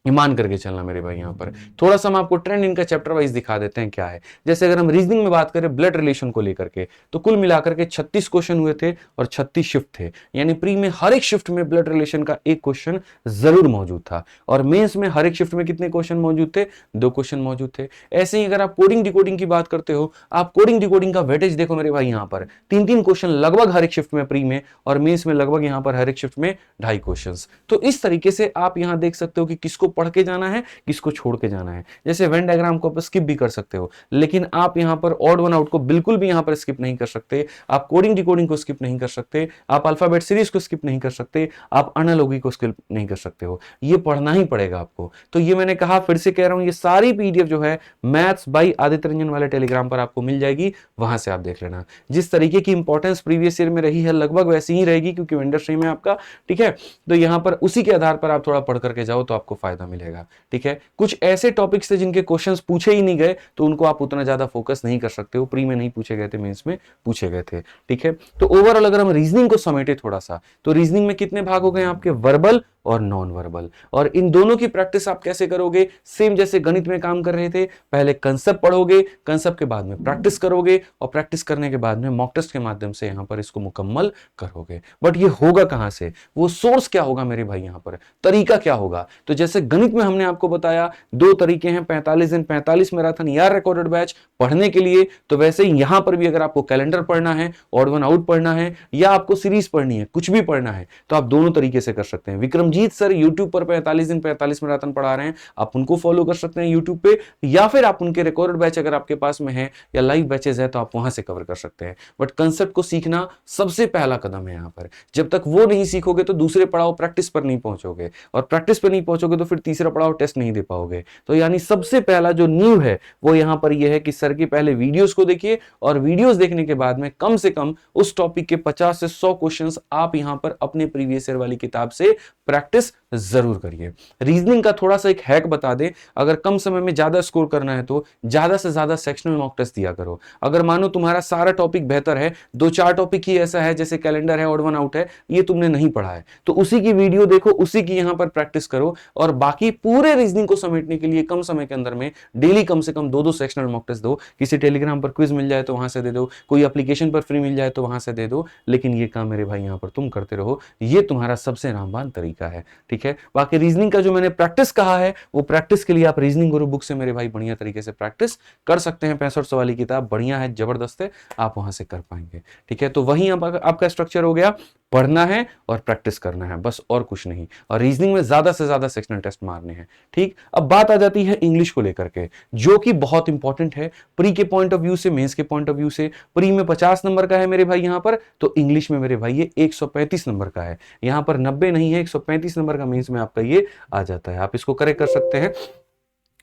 ईमान करके चलना मेरे भाई। यहाँ पर थोड़ा सा हम आपको ट्रेंड इनका चैप्टर वाइज दिखा देते हैं क्या है। जैसे अगर हम रीजनिंग में बात करें ब्लड रिलेशन को लेकर के, तो कुल मिलाकर के 36 क्वेश्चन हुए थे और 36 शिफ्ट थे, यानी प्री में हर एक शिफ्ट में ब्लड रिलेशन का एक क्वेश्चन जरूर मौजूद था। और मेंस में हर एक शिफ्ट में कितने क्वेश्चन मौजूद थे, 2 क्वेश्चन मौजूद थे। ऐसे ही अगर आप कोडिंग डिकोडिंग की बात करते हो, आप कोडिंग डिकोडिंग का वेटेज देखो मेरे भाई, यहाँ पर 3-3 क्वेश्चन लगभग हर एक शिफ्ट में प्री में, और मेंस में लगभग यहाँ पर हर एक शिफ्ट में 2.5 क्वेश्चन। तो इस तरीके से आप यहाँ देख सकते हो कि किसको पढ़ के जाना है, किसको छोड़ के जाना है। जैसे वेन डायग्राम को आप स्किप भी कर सकते हो, लेकिन आप यहां पर ऑड वन आउट को बिल्कुल भी यहां पर स्किप नहीं कर सकते, आप कोडिंग डिकोडिंग को स्किप नहीं कर सकते, आप अल्फाबेट सीरीज को स्किप नहीं कर सकते, आप अनालॉगी को स्किप नहीं कर सकते हो। ये पढ़ना ही पड़ेगा आपको। तो ये मैंने कहा, फिर से कह रहा हूं, ये सारी पीडीएफ जो है मैथ्स बाई आदित्य रंजन वाले टेलीग्राम पर आपको मिल जाएगी, वहां से आप देख लेना। जिस तरीके की इंपॉर्टेंस प्रीवियस ईयर में रही है लगभग वैसी ही रहेगी, क्योंकि वेंडर स्ट्रीम है आपका, ठीक है। तो यहां पर उसी के आधार पर आप थोड़ा पढ़ करके जाओ तो आपको फायदा मिलेगा, ठीक है। कुछ ऐसे टॉपिक्स थे जिनके क्वेश्चंस पूछे ही नहीं गए, तो उनको आप उतना ज्यादा फोकस नहीं कर सकते हो, प्री में नहीं पूछे गए थे, मेंस में पूछे गए थे, ठीक है। तो ओवरऑल अगर हम रीजनिंग को समेटे थोड़ा सा, तो रीजनिंग में कितने भाग हो गए आपके, वर्बल और नॉन वर्बल। और इन दोनों की प्रैक्टिस आप कैसे करोगे, सेम जैसे गणित में काम कर रहे थे, पहले कंसेप्ट पढ़ोगे, कंसेप्ट के बाद में प्रैक्टिस करोगे, और प्रैक्टिस करने के बाद में मॉक टेस्ट के माध्यम से यहां पर इसको मुकम्मल करोगे। बट ये होगा कहां से, वो सोर्स क्या होगा मेरे भाई, यहां पर तरीका क्या होगा। तो जैसे गणित में हमने आपको बताया 2 तरीके हैं, 45 दिन 45 मैराथन या रिकॉर्डेड बैच पढ़ने के लिए, तो वैसे ही यहां पर भी अगर आपको कैलेंडर पढ़ना है, ऑड वन आउट पढ़ना है, या आपको सीरीज पढ़नी है, कुछ भी पढ़ना है, तो आप दोनों तरीके से कर सकते हैं। विक्रमजीत सर यूट्यूब पर 45 दिन 45 मैराथन पढ़ा रहे हैं, आप उनको फॉलो कर सकते हैं यूट्यूब पे, या फिर आप उनके रिकॉर्डेड बैच अगर आपके पास में है या लाइव बैचेस है तो आप वहां से कवर कर सकते हैं। बट कंसेप्ट को सीखना सबसे पहला कदम है यहां पर। जब तक वो नहीं सीखोगे तो दूसरे पड़ाव प्रैक्टिस पर नहीं पहुंचोगे, और प्रैक्टिस पर नहीं पहुंचोगे तो फिर तीसरा पड़ाव टेस्ट नहीं दे पाओगे। तो यानी सबसे पहला जो नींव है वो यहां पर ये है कि सर की पहले वीडियोस को देखिए, और वीडियोस देखने के बाद में कम से कम उस टॉपिक के 50 से 100 क्वेश्चंस आप यहां पर अपने प्रीवियस ईयर वाली किताब से प्रैक्टिस जरूर करिए। रीजनिंग का थोड़ा सा एक हैक बता दे, अगर कम समय में ज्यादा स्कोर करना है तो ज्यादा से ज्यादा सेक्शनल मॉक टेस्ट दिया करो। अगर मानो तुम्हारा सारा टॉपिक बेहतर है, 2-4 टॉपिक ही ऐसा है जैसे कैलेंडर है, ऑड वन आउट है, ये तुमने नहीं पढ़ा है, तो उसी की वीडियो देखो, उसी की यहां पर प्रैक्टिस करो, और बाकी पूरे रीजनिंग को समेटने के लिए कम समय के अंदर में डेली कम से कम 2-2 सेक्शनल मॉक टेस्ट दो। किसी टेलीग्राम पर क्विज मिल जाए तो वहां से दे दो, कोई एप्लीकेशन पर फ्री मिल जाए तो वहां से दे दो, लेकिन ये काम मेरे भाई यहां पर तुम करते रहो, ये तुम्हारा सबसे रामबान तरीका है, ठीक है। बाकी रीजनिंग का जो मैंने प्रैक्टिस कहा है, वो प्रैक्टिस के लिए आप रीजनिंग गुरु बुक से मेरे भाई बढ़िया तरीके से प्रैक्टिस कर सकते हैं। 6500 वाली किताब बढ़िया है, जबरदस्त है, आप वहां से कर पाएंगे, ठीक है। तो वही आपका स्ट्रक्चर हो गया, पढ़ना है और प्रैक्टिस करना है, बस और कुछ नहीं। और रीजनिंग में ज्यादा से ज्यादा सेक्शनल टेस्ट मारने हैं, ठीक। अब बात आ जाती है इंग्लिश को लेकर के, जो कि बहुत इंपॉर्टेंट है प्री के पॉइंट ऑफ व्यू से, मेंस के पॉइंट ऑफ व्यू से। प्री में 50 नंबर का है मेरे भाई यहां पर, तो इंग्लिश में मेरे भाई ये 135 नंबर का है। यहां पर 90 नहीं है, 135 नंबर का मेंस में आपका ये आ जाता है। आप इसको करेक्ट कर सकते हैं,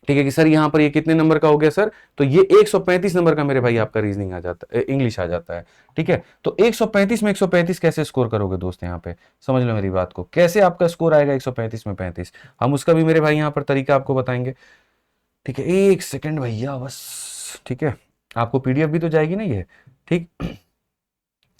ठीक है, कि सर यहां पर ये कितने नंबर का हो गया सर, तो ये 135 नंबर का मेरे भाई आपका रीजनिंग आ जाता है, इंग्लिश आ जाता है, ठीक है। तो 135 में 135 कैसे स्कोर करोगे दोस्त, यहां पे समझ लो मेरी बात को, कैसे आपका स्कोर आएगा 135 में 35, हम उसका भी मेरे भाई यहां पर तरीका आपको बताएंगे। ठीक है, एक सेकंड भैया बस। ठीक है, आपको पीडीएफ भी तो जाएगी ना ये। ठीक,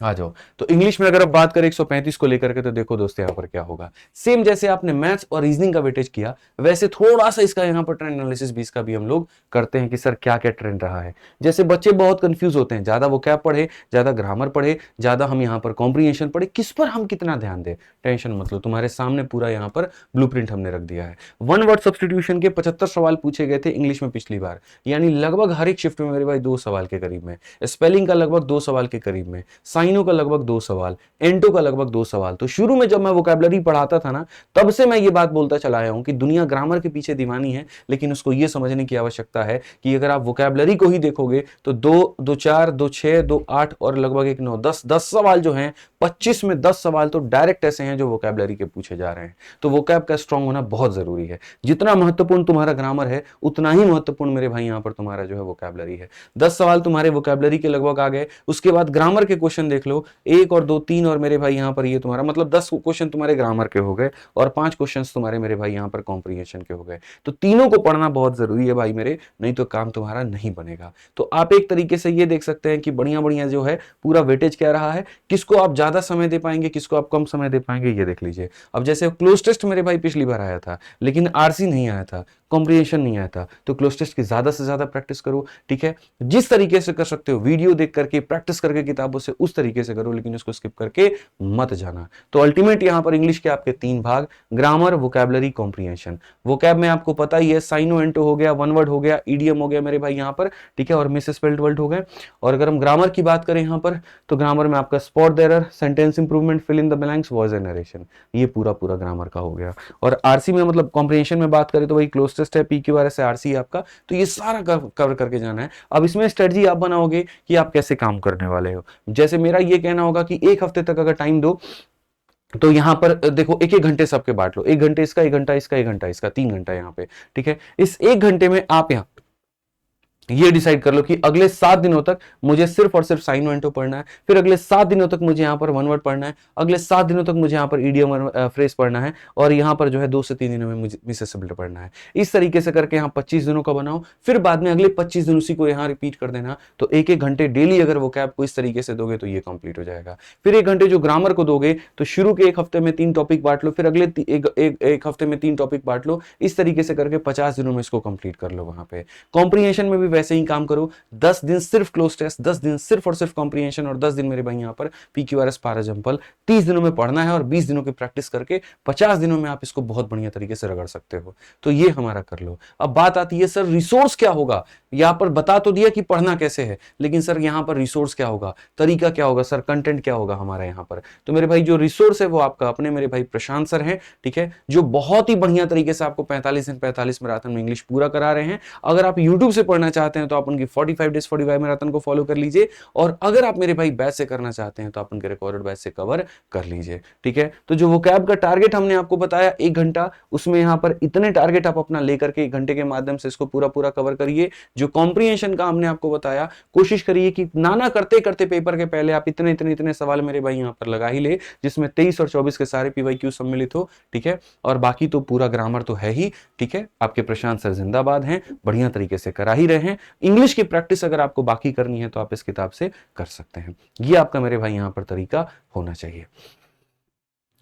आ जाओ। तो इंग्लिश में अगर आप बात करें 135 को लेकर के, तो देखो दोस्तों यहाँ पर क्या होगा। सेम जैसे आपने मैथ्स और रीजनिंग का वेटेज किया, वैसे थोड़ा सा इसका यहाँ पर ट्रेंड एनालिसिस 20 का भी हम लोग करते हैं कि सर क्या क्या ट्रेंड रहा है। जैसे बच्चे बहुत कंफ्यूज होते हैं, ज्यादा वोकैब पढ़े, ज्यादा ग्रामर पढ़े, ज्यादा हम यहाँ पर कॉम्प्रिहेंशन पढ़े, किस पर हम कितना ध्यान दें। टेंशन मत लो, तुम्हारे सामने पूरा यहाँ पर ब्लूप्रिंट हमने रख दिया है। वन वर्ड सब्स्टिट्यूशन के 75 सवाल पूछे गए थे इंग्लिश में पिछली बार, यानी लगभग हर एक शिफ्ट में मेरे भाई 2 सवाल के करीब में, स्पेलिंग का लगभग 2 सवाल के करीब में, साइनो का लगभग 2 सवाल, एंटो का लगभग 2 सवाल। तो शुरू में जब मैं वोकैबुलरी पढ़ाता था ना, तब से मैं ये बात बोलता चला आया हूं कि दुनिया ग्रामर के पीछे दीवानी है, लेकिन उसको ये समझने की आवश्यकता है कि अगर आप वोकैबुलरी को ही देखोगे तो 2 2 4 2 6 2 8 और लगभग 1 9 10 सवाल जो हैं, 25 में 10 सवाल तो डायरेक्ट ऐसे हैं जो वोकैबुलरी के पूछे जा रहे हैं। तो वोकैब का स्ट्रांग होना बहुत जरूरी है। जितना महत्वपूर्ण तुम्हारा ग्रामर है, उतना ही महत्वपूर्ण मेरे भाई यहां पर तुम्हारा जो है वोकैबुलरी है। 10 सवाल तुम्हारे वोकैबुलरी के लगभग आ गए, उसके बाद ग्रामर के क्वेश्चन देख लो, 1 और 2 3 और मेरे भाई यहां पर ये तुम्हारा मतलब 10 क्वेश्चन तुम्हारे ग्रामर के हो गए और 5 क्वेश्चन तुम्हारे मेरे भाई यहां पर कॉम्प्रिहेंशन के हो गए। तो तीनों को पढ़ना बहुत जरूरी है भाई मेरे, नहीं तो काम तुम्हारा नहीं बनेगा। तो आप एक तरीके से ये देख सकते हैं कि बढ़िया बढ़िया जो है पूरा वेटेज क्या रहा है, किसको आप ज्यादा समय दे पाएंगे, किसको आप कम समय दे पाएंगे, ये देख लीजिए। अब जैसे क्लोज टेस्ट मेरे भाई पिछली बार आया था, लेकिन आरसी नहीं आया था, कॉम्प्रिहेंशन नहीं आया था, तो क्लोज टेस्ट की ज्यादा से ज्यादा प्रैक्टिस करो। ठीक है, जिस तरीके से कर सकते हो वीडियो देख करके, प्रैक्टिस करके किताबों से, उस तरीके से करो, लेकिन उसको स्किप करके मत जाना। तो अल्टीमेट यहां पर इंग्लिश के आपके 3 भाग, ग्रामर, वोकैबुलरी, कॉम्प्रिहेंशन। वोकैब में आपको पता ही है, साइनो एंटो हो गया, वन वर्ड हो गया, ईडीएम हो गया मेरे भाई यहां पर, ठीक है, और मिस स्पेल्ड वर्ड हो गए। और अगर हम ग्रामर की बात करें यहां पर, तो ग्रामर में आपका spot the error, sentence improvement, fill in the blanks, voice and narration, ये पूरा पूरा ग्रामर का हो गया। और आरसी में मतलब कॉम्प्रिहेंशन में बात करें तो वही क्लोज टेस्ट है, पीक्यूआरएस है, आरसी है आपका। तो ये सारा कवर करके जाना है। अब इसमें स्ट्रेटजी आप बनाओगे कि आप कैसे काम करने वाले हो। जैसे मेरा ये कहना होगा कि 1 हफ्ते तक अगर टाइम दो, तो यहां पर देखो 1 1 घंटे सबके बांट लो, 1 घंटे इसका, 1 घंटा इसका, 1 घंटा इसका, 3 घंटा यहाँ पे। ठीक है, इस 1 घंटे में आप यहाँ ये डिसाइड कर लो कि अगले 7 दिनों तक मुझे सिर्फ और सिर्फ साइनो एंटो पढ़ना है, फिर अगले 7 दिनों तक मुझे यहाँ पर वन वर्ड पढ़ना है, अगले 7 दिनों तक मुझे यहाँ पर ईडियम फ्रेज पढ़ना है, और यहाँ पर जो है 2 से 3 दिनों में मुझे मिसेसिबल पढ़ना है। इस तरीके से करके यहाँ 25 दिनों का बनाओ, फिर बाद में अगले 25 दिन उसी को यहाँ रिपीट कर देना। तो 1 1 घंटे डेली अगर वो कैब को इस तरीके से दोगे तो ये कंप्लीट हो जाएगा। फिर 1 घंटे जो ग्रामर को दोगे, तो शुरू के 1 हफ्ते में 3 टॉपिक बांट लो, फिर अगले एक हफ्ते में 3 टॉपिक बांट लो, इस तरीके से करके 50 दिनों में इसको कंप्लीट कर लो। वहां पे कॉम्प्रिहेंशन में भी वैसे ही काम करो, 10 दिन सिर्फ क्लोज टेस्ट, 10 दिन सिर्फ और सिर्फ कॉम्प्रिहेंशन, और 10 दिन मेरे भाई यहाँ पर पीक्यूआरएस पैराजंपल। 30 दिनों में पढ़ना है और 20 दिनों की प्रैक्टिस करके 50 दिनों में आप इसको बहुत बढ़िया तरीके से रगड़ सकते हो। तो ये हमारा कर लो। अब बात आती है सर रिसोर्स क्या होगा। यहाँ पर बता तो दिया कि पढ़ना कैसे है, लेकिन सर यहाँ पर रिसोर्स क्या होगा, तरीका क्या होगा, सर कंटेंट क्या होगा हमारा यहाँ पर। तो मेरे भाई जो रिसोर्स है वो आपका अपने मेरे भाई प्रशांत सर हैं, ठीक है, जो बहुत ही बढ़िया तरीके से आपको 45 दिन 45 मैराथन में इंग्लिश पूरा करा रहे हैं। अगर आप यूट्यूब से पढ़ना चाहते हैं तो आप उनकी 45 डेज 45 मैराथन को फॉलो कर लीजिए, और अगर आप मेरे भाई बैच से करना चाहते हैं तो आप उनके रिकॉर्डेड बैच से कवर कर लीजिए। ठीक है, तो जो वोकैब का टारगेट हमने आपको बताया 1 घंटा, उसमें यहाँ पर इतने टारगेट आप अपना लेकर के 1 घंटे के माध्यम से इसको पूरा पूरा कवर करिए। जो कॉम्प्रिहेंशन का हमने आपको बताया, कोशिश करिए कि नाना करते करते पेपर के पहले आप इतने इतने इतने सवाल मेरे भाई यहाँ पर लगा ही ले, जिसमें 23 और 24 के सारे पीवाईक्यू सम्मिलित हो। ठीक है, और बाकी तो पूरा ग्रामर तो है ही। ठीक है, आपके प्रशांत सर जिंदाबाद हैं, बढ़िया तरीके से करा ही रहे हैं। इंग्लिश की प्रैक्टिस अगर आपको बाकी करनी है तो आप इस किताब से कर सकते हैं। ये आपका मेरे भाई यहां पर तरीका होना चाहिए।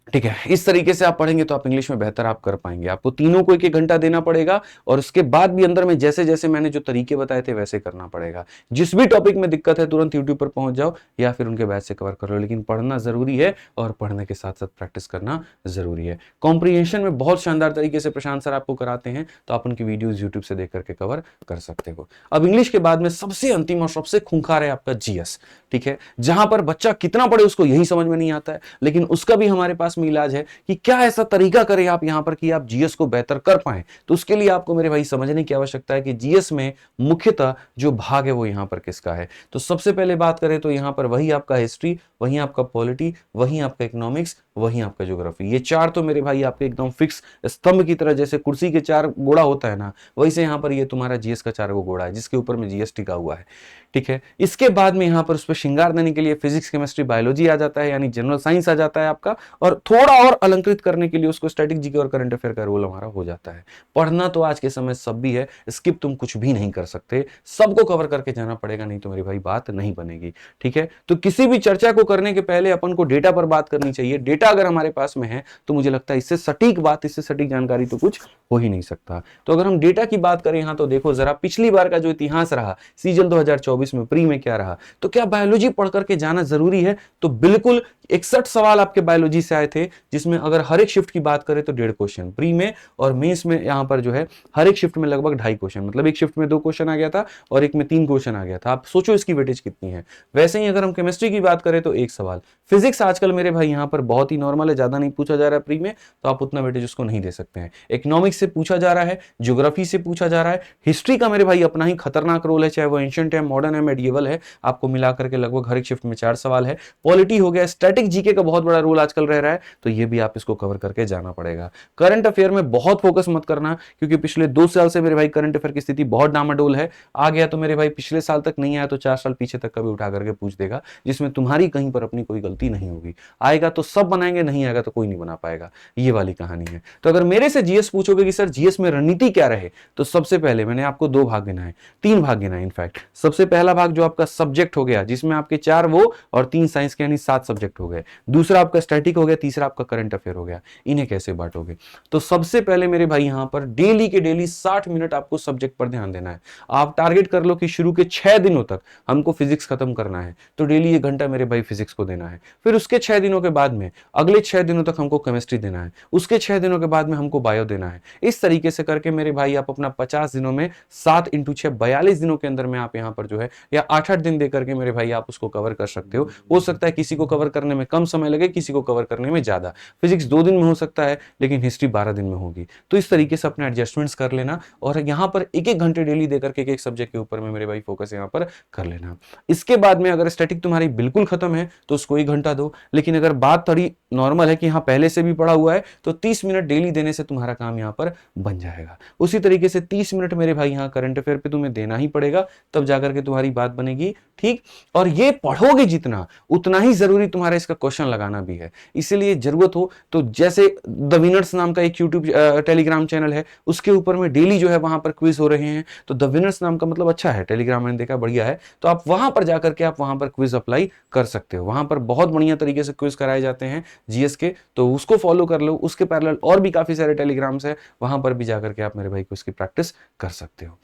ठीक है, इस तरीके से आप पढ़ेंगे तो आप इंग्लिश में बेहतर आप कर पाएंगे। आपको तीनों को 1 1 घंटा देना पड़ेगा, और उसके बाद भी अंदर में जैसे जैसे मैंने जो तरीके बताए थे वैसे करना पड़ेगा। जिस भी टॉपिक में दिक्कत है तुरंत यूट्यूब पर पहुंच जाओ या फिर उनके बैच से कवर कर लो, लेकिन पढ़ना जरूरी है और पढ़ने के साथ साथ प्रैक्टिस करना जरूरी है। कॉम्प्रिहेंशन में बहुत शानदार तरीके से प्रशांत सर आपको कराते हैं, तो आप उनकी वीडियोज यूट्यूब से देख करके कवर कर सकते हो। अब इंग्लिश के बाद में सबसे अंतिम और सबसे खूंखार है आपका जीएस। ठीक है, जहां पर बच्चा कितना पढ़े उसको यही समझ में नहीं आता है, लेकिन उसका भी हमारे पास में इलाज है कि क्या ऐसा तरीका करें आप यहां पर कि आप जीएस को बेहतर कर पाएं। तो उसके लिए आपको मेरे भाई समझने की आवश्यकता है कि जीएस में मुख्यतः जो भाग है वो यहां पर किसका है। तो सबसे पहले बात करें तो यहां पर वही आपका हिस्ट्री, वही आपका पॉलिटी, वही आपका इकोनॉमिक्स, वहीं आपका ज्योग्राफी। ये चार तो मेरे भाई आपके एकदम फिक्स स्तंभ की तरह, जैसे कुर्सी के चार गोड़ा होता है ना, वैसे यहाँ पर ये तुम्हारा जीएस का चार गोड़ा है जिसके ऊपर में जीएस टिका हुआ है। ठीक है, इसके बाद में यहाँ पर उस पर श्रृंगार देने के लिए फिजिक्स केमिस्ट्री बायोलॉजी आ जाता है, यानी जनरल साइंस आ जाता है आपका, और थोड़ा और अलंकृत करने के लिए उसको स्टैटिक जीके और करंट अफेयर का रोल हमारा हो जाता है। पढ़ना तो आज के समय सब भी है, स्किप तुम कुछ भी नहीं कर सकते, सबको कवर करके जाना पड़ेगा, नहीं तो मेरी भाई बात नहीं बनेगी। ठीक है, तो किसी भी चर्चा को करने के पहले अपन को डेटा पर बात करनी चाहिए। डेटा अगर हमारे पास में है तो मुझे लगता है इससे सटीक बात, इससे सटीक जानकारी तो कुछ हो ही नहीं सकता। तो अगर हम डेटा की बात करें यहां, तो देखो जरा पिछली बार का जो इतिहास रहा सीजन 2024 में प्री में क्या रहा, तो क्या बायोलॉजी पढ़ करके जाना जरूरी है? तो बिल्कुल 61 सवाल आपके बायोलॉजी से आए थे, जिसमें अगर हर एक शिफ्ट की बात करें तो 1.5 क्वेश्चन प्री में, और मेंस में यहां पर जो है हर एक शिफ्ट में लगभग 2.5 क्वेश्चन, मतलब एक शिफ्ट में 2 क्वेश्चन आ गया था और एक में 3 क्वेश्चन आ गया था। आप सोचो इसकी वेटेज कितनी है। वैसे ही अगर हम केमिस्ट्री की बात करें तो 1 सवाल। फिजिक्स आजकल मेरे भाई यहां पर बहुत ही नॉर्मल है, ज्यादा नहीं पूछा जा रहा है प्री में, तो आप उतना वेटेज उसको नहीं दे सकते हैं। इकोनॉमिक्स से पूछा जा रहा है, ज्योग्राफी से पूछा जा रहा है, हिस्ट्री का मेरे भाई अपना ही खतरनाक रोल है, चाहे वो एंशिएंट है, मॉडर्न है, मेडिएवल है, आपको मिला करके लगभग हर एक शिफ्ट में 4 सवाल है। पॉलिटी हो गया, स्टैटिक जीके का बहुत बड़ा रोल आजकल रह रहा है, तो ये भी आप इसको कवर करके जाना पड़ेगा। करंट अफेयर में बहुत फोकस मत करना, क्योंकि पिछले 2 साल से मेरे भाई करंट अफेयर की स्थिति बहुत डामाडोल है। आ गया तो मेरे भाई पिछले साल तक, नहीं आया तो 4 साल पीछे तक कभी उठा करके पूछ देगा, जिसमें तुम्हारी कहीं पर अपनी कोई गलती नहीं होगी। आएगा तो सब बनाएंगे, नहीं आएगा तो कोई नहीं बना पाएगा, ये वाली कहानी है। तो अगर मेरे से जीएस पूछोगे कि सर जीएस में रणनीति क्या रहे, तो सबसे पहले मैंने आपको 2 भाग गिनाए, 3 भाग गिनाए इनफैक्ट। सबसे पहला भाग जो आपका सब्जेक्ट हो गया, जिसमें आपके 4 वो और 3 साइंस के, यानी 7 सब्जेक्ट हो गए। दूसरा आपका स्टैटिक हो गया, तीसरा आपका करंट अफेयर हो गया। इन्हें कैसे बांटोगे? तो सबसे पहले मेरे भाई यहां पर डेली के डेली 60 मिनट आपको सब्जेक्ट पर ध्यान देना है। आप टारगेट कर लो कि शुरू के 6 दिनों तक हमको फिजिक्स खत्म करना है, तो डेली 1 घंटा मेरे भाई फिजिक्स को देना है। फिर उसके 6 दिनों के बाद में अगले 6 दिनों तक हमको केमिस्ट्री देना है, उसके 6 दिनों के बाद में हमको बायो देना है। इस तरीके से करके मेरे भाई आप अपना 50 दिनों में 7 × 6 42 दिनों के अंदर में आप यहां पर जो है, या 8-8 दिन दे करके मेरे भाई आप उसको कवर कर सकते हो सकता है किसी को कवर करने में कम समय लगे, किसी को कवर करने में ज्यादा। फिजिक्स 2 दिन में हो सकता है, लेकिन हिस्ट्री 12 दिन में होगी। तो इस तरीके से अपने एडजस्टमेंट्स कर लेना, और यहां पर 1-1 घंटे डेली देकर के एक सब्जेक्ट के ऊपर में मेरे भाई फोकस यहां पर कर लेना। इसके बाद में अगर स्टैटिक तुम्हारी बिल्कुल खत्म है तो उसको 1 घंटा दो, लेकिन अगर बात थोड़ी नॉर्मल है कि हाँ पहले से भी पढ़ा हुआ है, तो 30 मिनट डेली देने से तुम्हारा काम यहां पर बन जाएगा। उसी तरीके से 30 मिनट मेरे भाई यहां करंट अफेयर पे तुम्हें देना ही पड़ेगा, तब जाकर के तुम्हारी बात बनेगी। ठीक, और ये पढ़ोगे जितना, उतना ही जरूरी तुम्हारा इसका क्वेश्चन लगाना भी है। इसीलिए जरूरत हो तो जैसे द विनर्स नाम का एक यूट्यूब टेलीग्राम चैनल है, उसके ऊपर में डेली जो है वहां पर क्विज हो रहे हैं। तो द विनर्स नाम का मतलब अच्छा है, टेलीग्राम मैंने देखा बढ़िया है, तो आप वहां पर जाकर के आप वहां पर क्विज अप्लाई कर सकते हो। वहां पर बहुत बढ़िया तरीके से क्विज कराए जाते हैं जीएस के, तो उसको फॉलो कर लो। उसके पैरेलल और भी काफी सारे टेलीग्राम्स है, वहां पर भी जाकर के आप मेरे भाई क्विज की प्रैक्टिस कर सकते हो।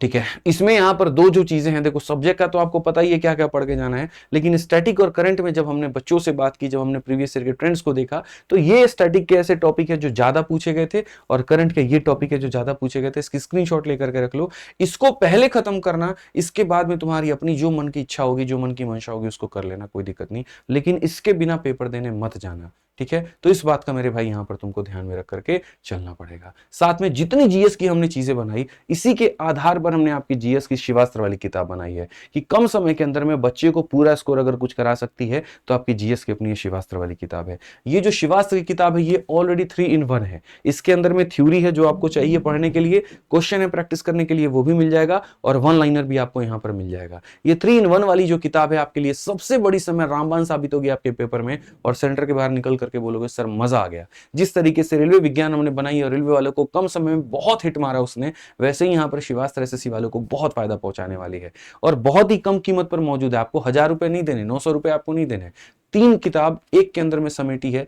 ठीक है, इसमें यहां पर 2 जो चीजें हैं, देखो सब्जेक्ट का तो आपको पता ही है क्या क्या पढ़ के जाना है, लेकिन स्टैटिक और करंट में जब हमने बच्चों से बात की, जब हमने प्रीवियस ईयर के ट्रेंड्स को देखा, तो ये स्टैटिक के ऐसे टॉपिक है जो ज्यादा पूछे गए थे, और करंट के ये टॉपिक है जो ज्यादा पूछे गए थे। इसकी स्क्रीनशॉट लेकर के रख लो, इसको पहले खत्म करना, इसके बाद में तुम्हारी अपनी जो मन की इच्छा होगी, जो मन की मंशा होगी, उसको कर लेना, कोई दिक्कत नहीं, लेकिन इसके बिना पेपर देने मत जाना। ठीक है, तो इस बात का मेरे भाई यहां पर तुमको ध्यान में रख करके चलना पड़ेगा। साथ में जितनी जीएस की हमने चीजें बनाई, इसी के आधार पर हमने आपकी जीएस की शिवास्त्र वाली किताब बनाई है, कि कम समय के अंदर में बच्चे को पूरा स्कोर अगर कुछ करा सकती है, तो आपकी जीएस की अपनी शिवास्त्र वाली किताब है। ये जो शिवास्त्र की किताब है, ये ऑलरेडी 3 in 1 है। इसके अंदर में थ्योरी है जो आपको चाहिए पढ़ने के लिए, क्वेश्चन है प्रैक्टिस करने के लिए, वो भी मिल जाएगा, और 1 लाइनर भी आपको यहां पर मिल जाएगा। ये 3 in 1 वाली जो किताब है, आपके लिए सबसे बड़ी समय रामबाण साबित होगी आपके पेपर में, और सेंटर के बाहर निकल करके बोलोगे सर मजा आ गया। जिस तरीके से रेलवे विज्ञान हमने बनाई और रेलवे वालों को कम समय में बहुत हिट मारा उसने, वैसे ही यहां पर शिवास्त्र एसएससी वालों को बहुत फायदा पहुंचाने वाली है, और बहुत ही कम कीमत पर मौजूद है। आपको 1000 रुपए नहीं देने, 900 रुपए आपको नहीं देने। 3 किताब एक के अंदर में समेटी है,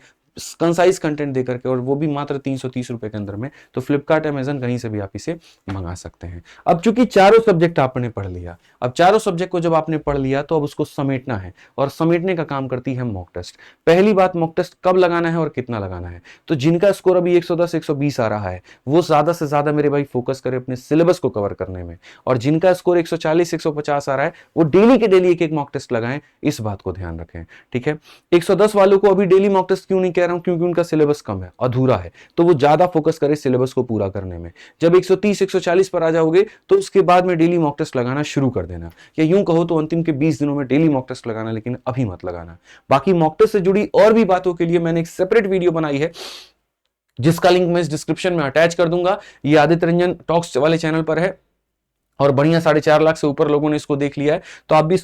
कंसाइज कंटेंट देकर के, और वो भी मात्र 330 रुपए के अंदर में। तो फ्लिपकार्ट, अमेजन, कहीं से भी आप इसे मंगा सकते हैं। अब चूंकि चारों सब्जेक्ट आपने पढ़ लिया, अब चारों सब्जेक्ट को जब आपने पढ़ लिया, तो अब उसको समेटना है, और समेटने का काम करती है मॉक टेस्ट। पहली बात, मॉक टेस्ट कब लगाना है और कितना लगाना है। तो जिनका स्कोर अभी 110 120 आ रहा है, वो ज्यादा से ज्यादा मेरे भाई फोकस करें अपने सिलेबस को कवर करने में, और जिनका स्कोर 140 150 आ रहा है, वो डेली के डेली एक एक मॉक टेस्ट लगाएं। इस बात को ध्यान रखें। ठीक है, 110 वालों को अभी डेली मॉक टेस्ट क्यों नहीं कह रहा हूं क्योंकि उनका सिलेबस कम है, अधूरा है, तो वो ज्यादा फोकस करे सिलेबस को पूरा करने में। जब 130 140 पर आ जाओगे तो उसके बाद में डेली मॉक टेस्ट लगाना शुरू कर देना, या यूं कहो तो अंतिम के 20 दिनों में डेली मॉक टेस्ट लगाना, लेकिन अभी मत लगाना। बाकी मॉक टेस्ट से जुड़ी और भी बातों के लिए मैंने एक सेपरेट वीडियो बनाई है, जिसका लिंक मैं इस डिस्क्रिप्शन में अटैच कर दूंगा। ये आदित्य रंजन टॉक्स वाले चैनल पर है और बढ़िया 4.5 लाख से ऊपर लोगों ने इसको देख लिया है। तो आप भी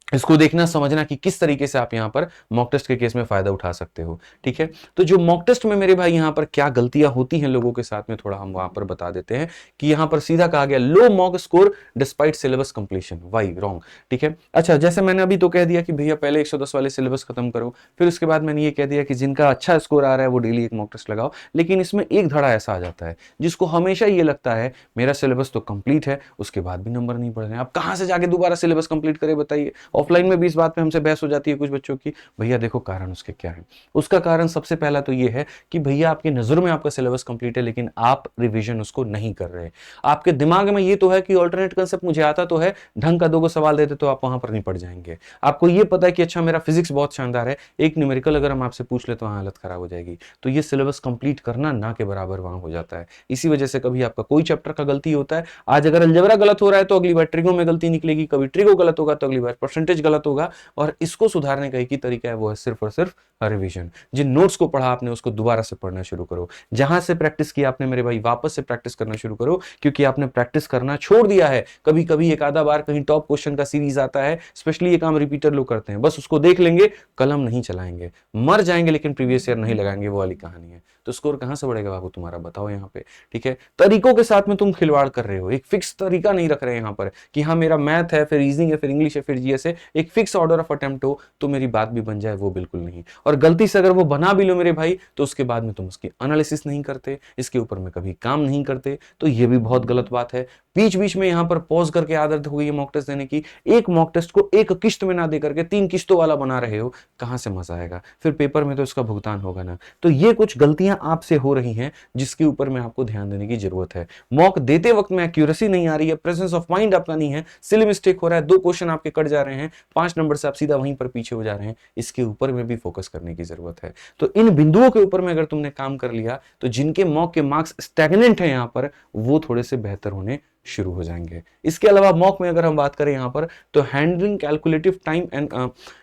इसको देखना, समझना कि किस तरीके से आप यहां पर मॉक टेस्ट के केस में फायदा उठा सकते हो। ठीक है, तो जो मॉक टेस्ट में मेरे भाई यहां पर क्या गलतियां होती हैं लोगों के साथ में, थोड़ा हम वहां पर बता देते हैं कि यहां पर सीधा कहा गया low mock score despite syllabus completion, why wrong. ठीक है, अच्छा जैसे मैंने अभी तो कह दिया कि भैया पहले 110 वाले सिलेबस खत्म करो, फिर उसके बाद मैंने ये कह दिया कि जिनका अच्छा स्कोर आ रहा है वो डेली एक मॉक टेस्ट लगाओ। लेकिन इसमें एक धड़ा ऐसा आ जाता है जिसको हमेशा ये लगता है मेरा सिलेबस तो कंप्लीट है, उसके बाद भी नंबर नहीं बढ़ रहे हैं। अब कहां से जाके दोबारा सिलेबस कंप्लीट करे बताइए। ऑफलाइन में भी इस बात पे हमसे बहस हो जाती है कुछ बच्चों की। भैया देखो कारण उसके क्या है। उसका कारण सबसे पहला तो ये है कि भैया आपकी नजरों में आपका सिलेबस कंप्लीट है, लेकिन आप रिवीजन उसको नहीं कर रहे। आपके दिमाग में ये तो है कि ऑल्टरनेट कंसेप्ट मुझे आता तो है, ढंग का 2 सवाल देते तो आप वहां पर नहीं पड़ जाएंगे। आपको ये पता है कि अच्छा मेरा फिजिक्स बहुत शानदार है, एक न्यूमेरिकल अगर हम आपसे पूछ ले तो हालत खराब हो जाएगी। तो ये सिलेबस कंप्लीट करना ना के बराबर वहां हो जाता है। इसी वजह से कभी आपका कोई चैप्टर का गलती होता है, आज अगर अलजेब्रा गलत हो रहा है तो अगली बार ट्रिगो में गलती निकलेगी, कभी ट्रिगो गलत होगा तो अगली बार परसेंटेज गलत होगा। और इसको सुधारने का एक ही तरीका है, वो है सिर्फ और सिर्फ रिवीजन। जिन नोट्स को पढ़ा आपने उसको दोबारा से पढ़ना शुरू करो, जहां से प्रैक्टिस की आपने मेरे भाई वापस से प्रैक्टिस करना शुरू करो, क्योंकि आपने प्रैक्टिस करना छोड़ दिया है। कभी कभी एक आधा बार कहीं टॉप क्वेश्चन का सीरीज आता है, स्पेशली ये काम रिपीटर लोग करते हैं, बस उसको देख लेंगे, कलम नहीं चलाएंगे, मर जाएंगे लेकिन प्रीवियस ईयर नहीं लगाएंगे, वो वाली कहानी है। तो स्कोर कहां से बढ़ेगा बाबू तुम्हारा, बताओ यहाँ पे। ठीक है, तरीकों के साथ में तुम खिलवाड़ कर रहे हो, एक फिक्स तरीका नहीं रख रहे यहाँ पर कि हाँ मेरा मैथ है, फिर रीजनिंग है, फिर इंग्लिश है, फिर जीएस है, एक फिक्स ऑर्डर ऑफ अटेम्प्ट हो तो मेरी बात भी बन जाए, वो बिल्कुल नहीं। और गलती से अगर वो बना भी लो मेरे भाई तो उसके बाद में तुम उसकी एनालिसिस नहीं करते, इसके ऊपर में कभी काम नहीं करते, तो ये भी बहुत गलत बात है। बीच बीच में यहां पर पॉज करके आदत हो गई है मॉक टेस्ट देने की, एक मॉक टेस्ट को एक किस्त में ना दे करके 3 किस्तों वाला बना रहे हो, कहां से मजा आएगा, फिर पेपर में तो इसका भुगतान होगा ना। तो ये कुछ गलतियां आपसे हो रही हैं जिसके ऊपर में आपको ध्यान देने की जरूरत है। मॉक देते वक्त में एक्यूरेसी नहीं आ रही है, प्रेजेंस ऑफ माइंड आपका नहीं है, सिली मिस्टेक हो रहा है, 2 क्वेश्चन आपके कट जा रहे हैं, 5 नंबर से आप सीधा वहीं पर पीछे हो जा रहे हैं, इसके ऊपर में भी फोकस करने की जरूरत है। तो इन बिंदुओं के ऊपर में अगर तुमने काम कर लिया तो जिनके मॉक के मार्क्स स्टैग्नेंट हैं यहां पर, वो थोड़े से बेहतर होने शुरू हो जाएंगे। इसके अलावा मॉक में अगर हम बात करें यहां पर, तो हैंडलिंग कैलकुलेटिव टाइम एंड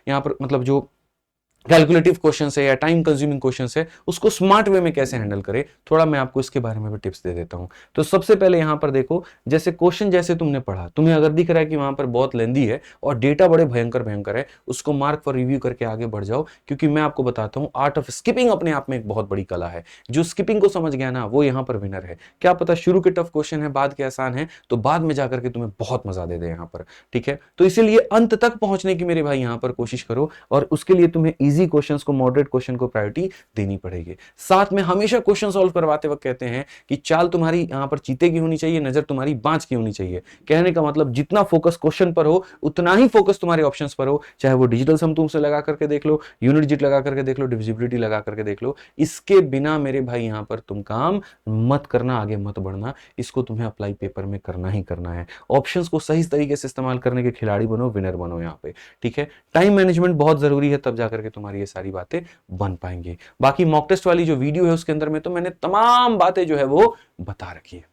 यहां पर मतलब जो कैलकुलेटिव क्वेश्चन है या टाइम कंज्यूमिंग क्वेश्चन है, उसको स्मार्ट वे में कैसे हैंडल करें, थोड़ा मैं आपको इसके बारे में भी टिप्स दे देता हूं। तो सबसे पहले यहां पर देखो, जैसे क्वेश्चन जैसे तुमने पढ़ा, तुम्हें अगर दिख रहा है कि वहां पर बहुत लेंदी है और डेटा बड़े भयंकर भयंकर है, उसको मार्क फॉर रिव्यू करके आगे बढ़ जाओ। क्योंकि मैं आपको बताता हूं, आर्ट ऑफ स्किपिंग अपने आप में एक बहुत बड़ी कला है। जो स्किपिंग को समझ गया ना, वो यहां पर विनर है। क्या पता शुरू के टफ क्वेश्चन है, बाद के आसान है, तो बाद में जाकर के तुम्हें बहुत मजा दे दे यहां पर। ठीक है, तो इसीलिए अंत तक पहुंचने की मेरे भाई यहां पर कोशिश करो, और उसके लिए तुम्हें इजी क्वेश्चंस को, मॉडरेट क्वेश्चन को प्रायोरिटी देनी पड़ेगी। साथ में हमेशा क्वेश्चन सॉल्व करवाते वक्त कहते हैं कि चाल तुम्हारी यहां पर चीते की होनी चाहिए, नजर तुम्हारी बांज की होनी चाहिए। कहने का मतलब जितना फोकस क्वेश्चन पर हो उतना ही फोकस तुम्हारे ऑप्शंस पर हो, चाहे वो डिजिटल सम तुम से लगा करके देख लो, यूनिट डिजिट लगा करके देख लो, डिविजिबिलिटी लगा करके देख लो। इसके बिना मेरे भाई यहां पर तुम काम मत करना, आगे मत बढ़ना। इसको तुम्हें अप्लाई पेपर में करना ही करना है। ऑप्शंस को सही तरीके से इस्तेमाल करने के खिलाड़ी बनो, विनर बनो यहां पे। ठीक है, टाइम मैनेजमेंट बहुत जरूरी है, तब जाकर के तुम्हारी ये सारी बातें बन पाएंगे। बाकी मॉक टेस्ट वाली जो वीडियो है उसके अंदर में तो मैंने तमाम बातें जो है वो बता रखी है।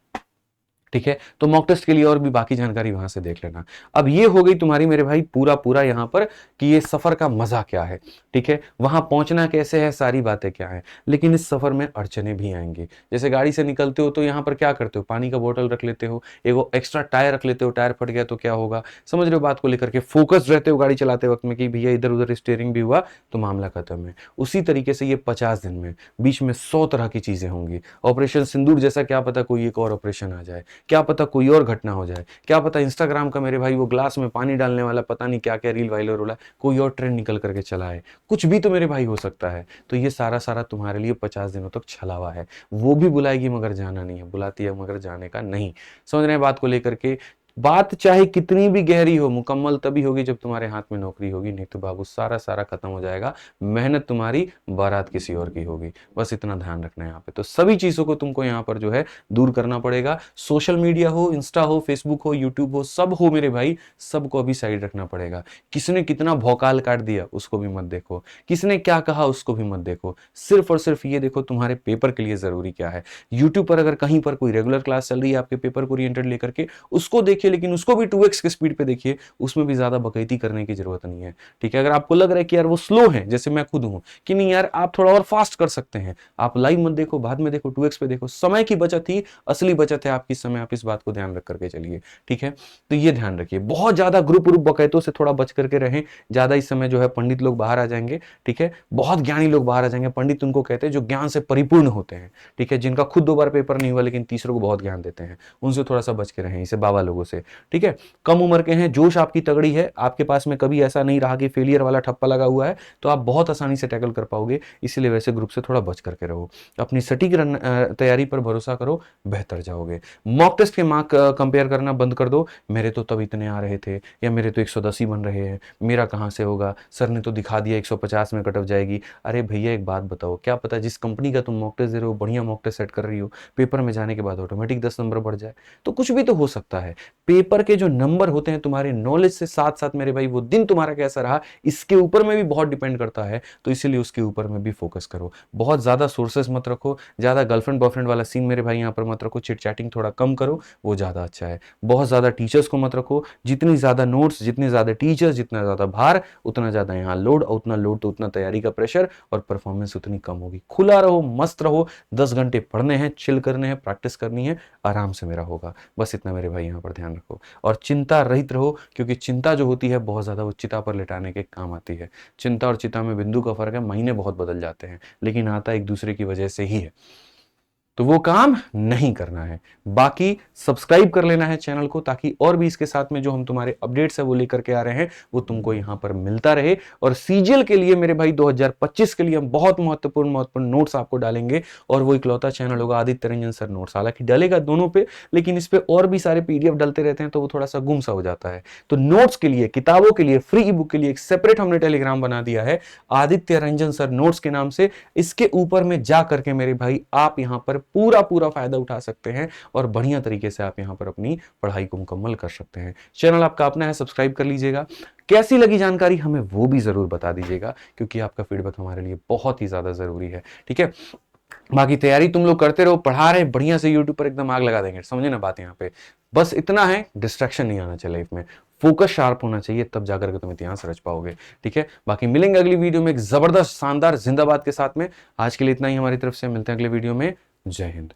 ठीक है, तो मॉक टेस्ट के लिए और भी बाकी जानकारी वहां से देख लेना। अब ये हो गई तुम्हारी मेरे भाई पूरा पूरा यहां पर कि ये सफर का मजा क्या है। ठीक है, वहां पहुंचना कैसे है, सारी बातें क्या है। लेकिन इस सफर में अड़चने भी आएंगी। जैसे गाड़ी से निकलते हो तो यहां पर क्या करते हो, पानी का बोतल रख लेते हो, एगो एक्स्ट्रा टायर रख लेते हो, टायर फट गया तो क्या होगा, समझ रहे हो बात को लेकर के। फोकस रहते हो गाड़ी चलाते वक्त में कि भैया इधर उधर स्टीयरिंग भी हुआ तो मामला खत्म है। उसी तरीके से ये 50 दिन में बीच में 100 तरह की चीजें होंगी। ऑपरेशन सिंदूर जैसा क्या पता कोई एक और ऑपरेशन आ जाए, क्या पता कोई और घटना हो जाए, क्या पता इंस्टाग्राम का मेरे भाई वो ग्लास में पानी डालने वाला पता नहीं क्या क्या रील वायरल हो रहा है, कोई और ट्रेंड निकल करके चला है, कुछ भी तो मेरे भाई हो सकता है। तो ये सारा सारा तुम्हारे लिए 50 दिनों तक छलावा है। वो भी बुलाएगी मगर जाना नहीं है, बुलाती है मगर जाने का नहीं। समझ रहे हैं बात को लेकर के। बात चाहे कितनी भी गहरी हो, मुकम्मल तभी होगी जब तुम्हारे हाथ में नौकरी होगी, नहीं तो बाबू सारा सारा खत्म हो जाएगा, मेहनत तुम्हारी, बारात किसी और की होगी। बस इतना ध्यान रखना है यहाँ पे। तो सभी चीजों को तुमको यहाँ पर जो है दूर करना पड़ेगा। सोशल मीडिया हो, इंस्टा हो, फेसबुक हो, यूट्यूब हो, सब हो मेरे भाई, सबको अभी साइड रखना पड़ेगा। किसने कितना भौकाल काट दिया उसको भी मत देखो, किसने क्या कहा उसको भी मत देखो, सिर्फ और सिर्फ ये देखो तुम्हारे पेपर के लिए जरूरी क्या है। यूट्यूब पर अगर कहीं पर कोई रेगुलर क्लास चल रही है आपके पेपर को ओरिएंटेड लेकर के, उसको देखिए, लेकिन उसको भी 2x की स्पीड पे देखिए, उसमें भी ज्यादा बकैती करने की जरूरत नहीं है। ठीक है, अगर आपको लग रहा है कि यार वो स्लो है, जैसे मैं खुद हूं कि नहीं यार आप थोड़ा और फास्ट कर सकते हैं, आप लाइव मत देखो, बाद में देखो, 2x पे देखो, समय की बचत ही असली बचत है आपकी समय, आप इस बात को ध्यान रख करके चलिए। ठीक है, तो ये ध्यान रखिए, बहुत ज्यादा ग्रुप बकैतों से थोड़ा बच करके रहें। ज्यादा इस समय जो है पंडित लोग बाहर आ जाएंगे, ठीक है, बहुत ज्ञानी लोग बाहर आ जाएंगे। पंडित उनको कहते हैं जो ज्ञान से परिपूर्ण होते हैं, ठीक है, जिनका खुद 2 बार पेपर नहीं हुआ लेकिन तीसरों को बहुत ज्ञान देते हैं, उनसे थोड़ा सा बच के रहें, इसे बाबा लोगों से। ठीक है, कम उम्र के हैं, जोश आपकी तगड़ी है, आपके पास में कभी ऐसा नहीं रहा कि फेलियर वाला ठप्पा लगा हुआ है, तो आप बहुत आसानी से टैकल कर पाओगे, इसीलिए वैसे ग्रुप से थोड़ा बच करके रहो। अपनी सटीक तैयारी पर भरोसा करो, बेहतर जाओगे। मॉक टेस्ट के मार्क कंपेयर करना बंद कर दो, मेरे तो तब इतने आ रहे थे, या मेरे तो 110 ही बन रहे हैं, मेरा कहां से होगा, सर ने तो दिखा दिया 150 में कट ऑफ जाएगी। अरे भैया एक बात बताओ, क्या पता जिस कंपनी का तुम मॉक टेस्ट दे रहे हो, बढ़िया मॉक टेस्ट सेट कर रही हो, पेपर में जाने के बाद ऑटोमेटिक 10 नंबर बढ़ जाए, तो कुछ भी तो हो सकता है। पेपर के जो नंबर होते हैं तुम्हारे नॉलेज से साथ साथ मेरे भाई, वो दिन तुम्हारा कैसा रहा इसके ऊपर में भी बहुत डिपेंड करता है, तो इसीलिए उसके ऊपर में भी फोकस करो। बहुत ज्यादा सोर्सेस मत रखो, ज्यादा गर्लफ्रेंड बॉयफ्रेंड वाला सीन मेरे भाई यहाँ पर मत रखो, चिट चैटिंग थोड़ा कम करो, वो ज्यादा अच्छा है। बहुत ज्यादा टीचर्स को मत रखो, जितनी ज्यादा नोट्स, जितने ज्यादा टीचर्स, जितना ज्यादा भार, उतना ज्यादा यहाँ लोड, और उतना लोड तो उतना तैयारी का प्रेशर, और परफॉर्मेंस उतनी कम होगी। खुला रहो, मस्त रहो, 10 घंटे पढ़ने हैं, चिल करने हैं, प्रैक्टिस करनी है, आराम से मेरा होगा। बस इतना मेरे भाई यहाँ पर ध्यान रखो, और चिंता रहित रहो, क्योंकि चिंता जो होती है बहुत ज्यादा वो चिता पर लिटाने के काम आती है। चिंता और चिता में बिंदु का फर्क है, महीने बहुत बदल जाते हैं, लेकिन आता एक दूसरे की वजह से ही है, तो वो काम नहीं करना है। बाकी सब्सक्राइब कर लेना है चैनल को, ताकि और भी इसके साथ में जो हम तुम्हारे अपडेट्स है वो लेकर के आ रहे हैं वो तुमको यहां पर मिलता रहे। और सीजीएल के लिए मेरे भाई 2025 के लिए हम बहुत महत्वपूर्ण महत्वपूर्ण नोट्स आपको डालेंगे, और वो इकलौता चैनल होगा आदित्य रंजन सर नोट्स। हालांकि डलेगा दोनों पे, लेकिन इस पे और भी सारे पीडीएफ डलते रहते हैं, तो वो थोड़ा सा गुम सा हो जाता है। तो नोट्स के लिए, किताबों के लिए, फ्री ई बुक के लिए एक सेपरेट हमने टेलीग्राम बना दिया है आदित्य रंजन सर नोट्स के नाम से। इसके ऊपर में जा करके मेरे भाई आप यहां पर पूरा पूरा फायदा उठा सकते हैं, और बढ़िया तरीके से आप यहां पर अपनी पढ़ाई को मुकम्मल कर सकते हैं। चैनल आपका अपना है, सब्सक्राइब कर लीजिएगा। कैसी लगी जानकारी हमें वो भी जरूर बता दीजिएगा, क्योंकि आपका फीडबैक हमारे लिए बहुत ही ज्यादा जरूरी है। ठीक है, बाकी तैयारी तुम लोग करते रहो, पढ़ा रहे बढ़िया से, यूट्यूब पर एकदम आग लगा देंगे, समझे ना बात। यहाँ पे बस इतना है, डिस्ट्रैक्शन नहीं आना चाहिए लाइफ में, फोकस शार्प होना चाहिए, तब जाकर के तुम इतिहास रच पाओगे। ठीक है, बाकी मिलेंगे अगली वीडियो में एक जबरदस्त शानदार जिंदाबाद के साथ में। आज के लिए इतना ही हमारी तरफ से, मिलते हैं अगले वीडियो में। जय हिंद।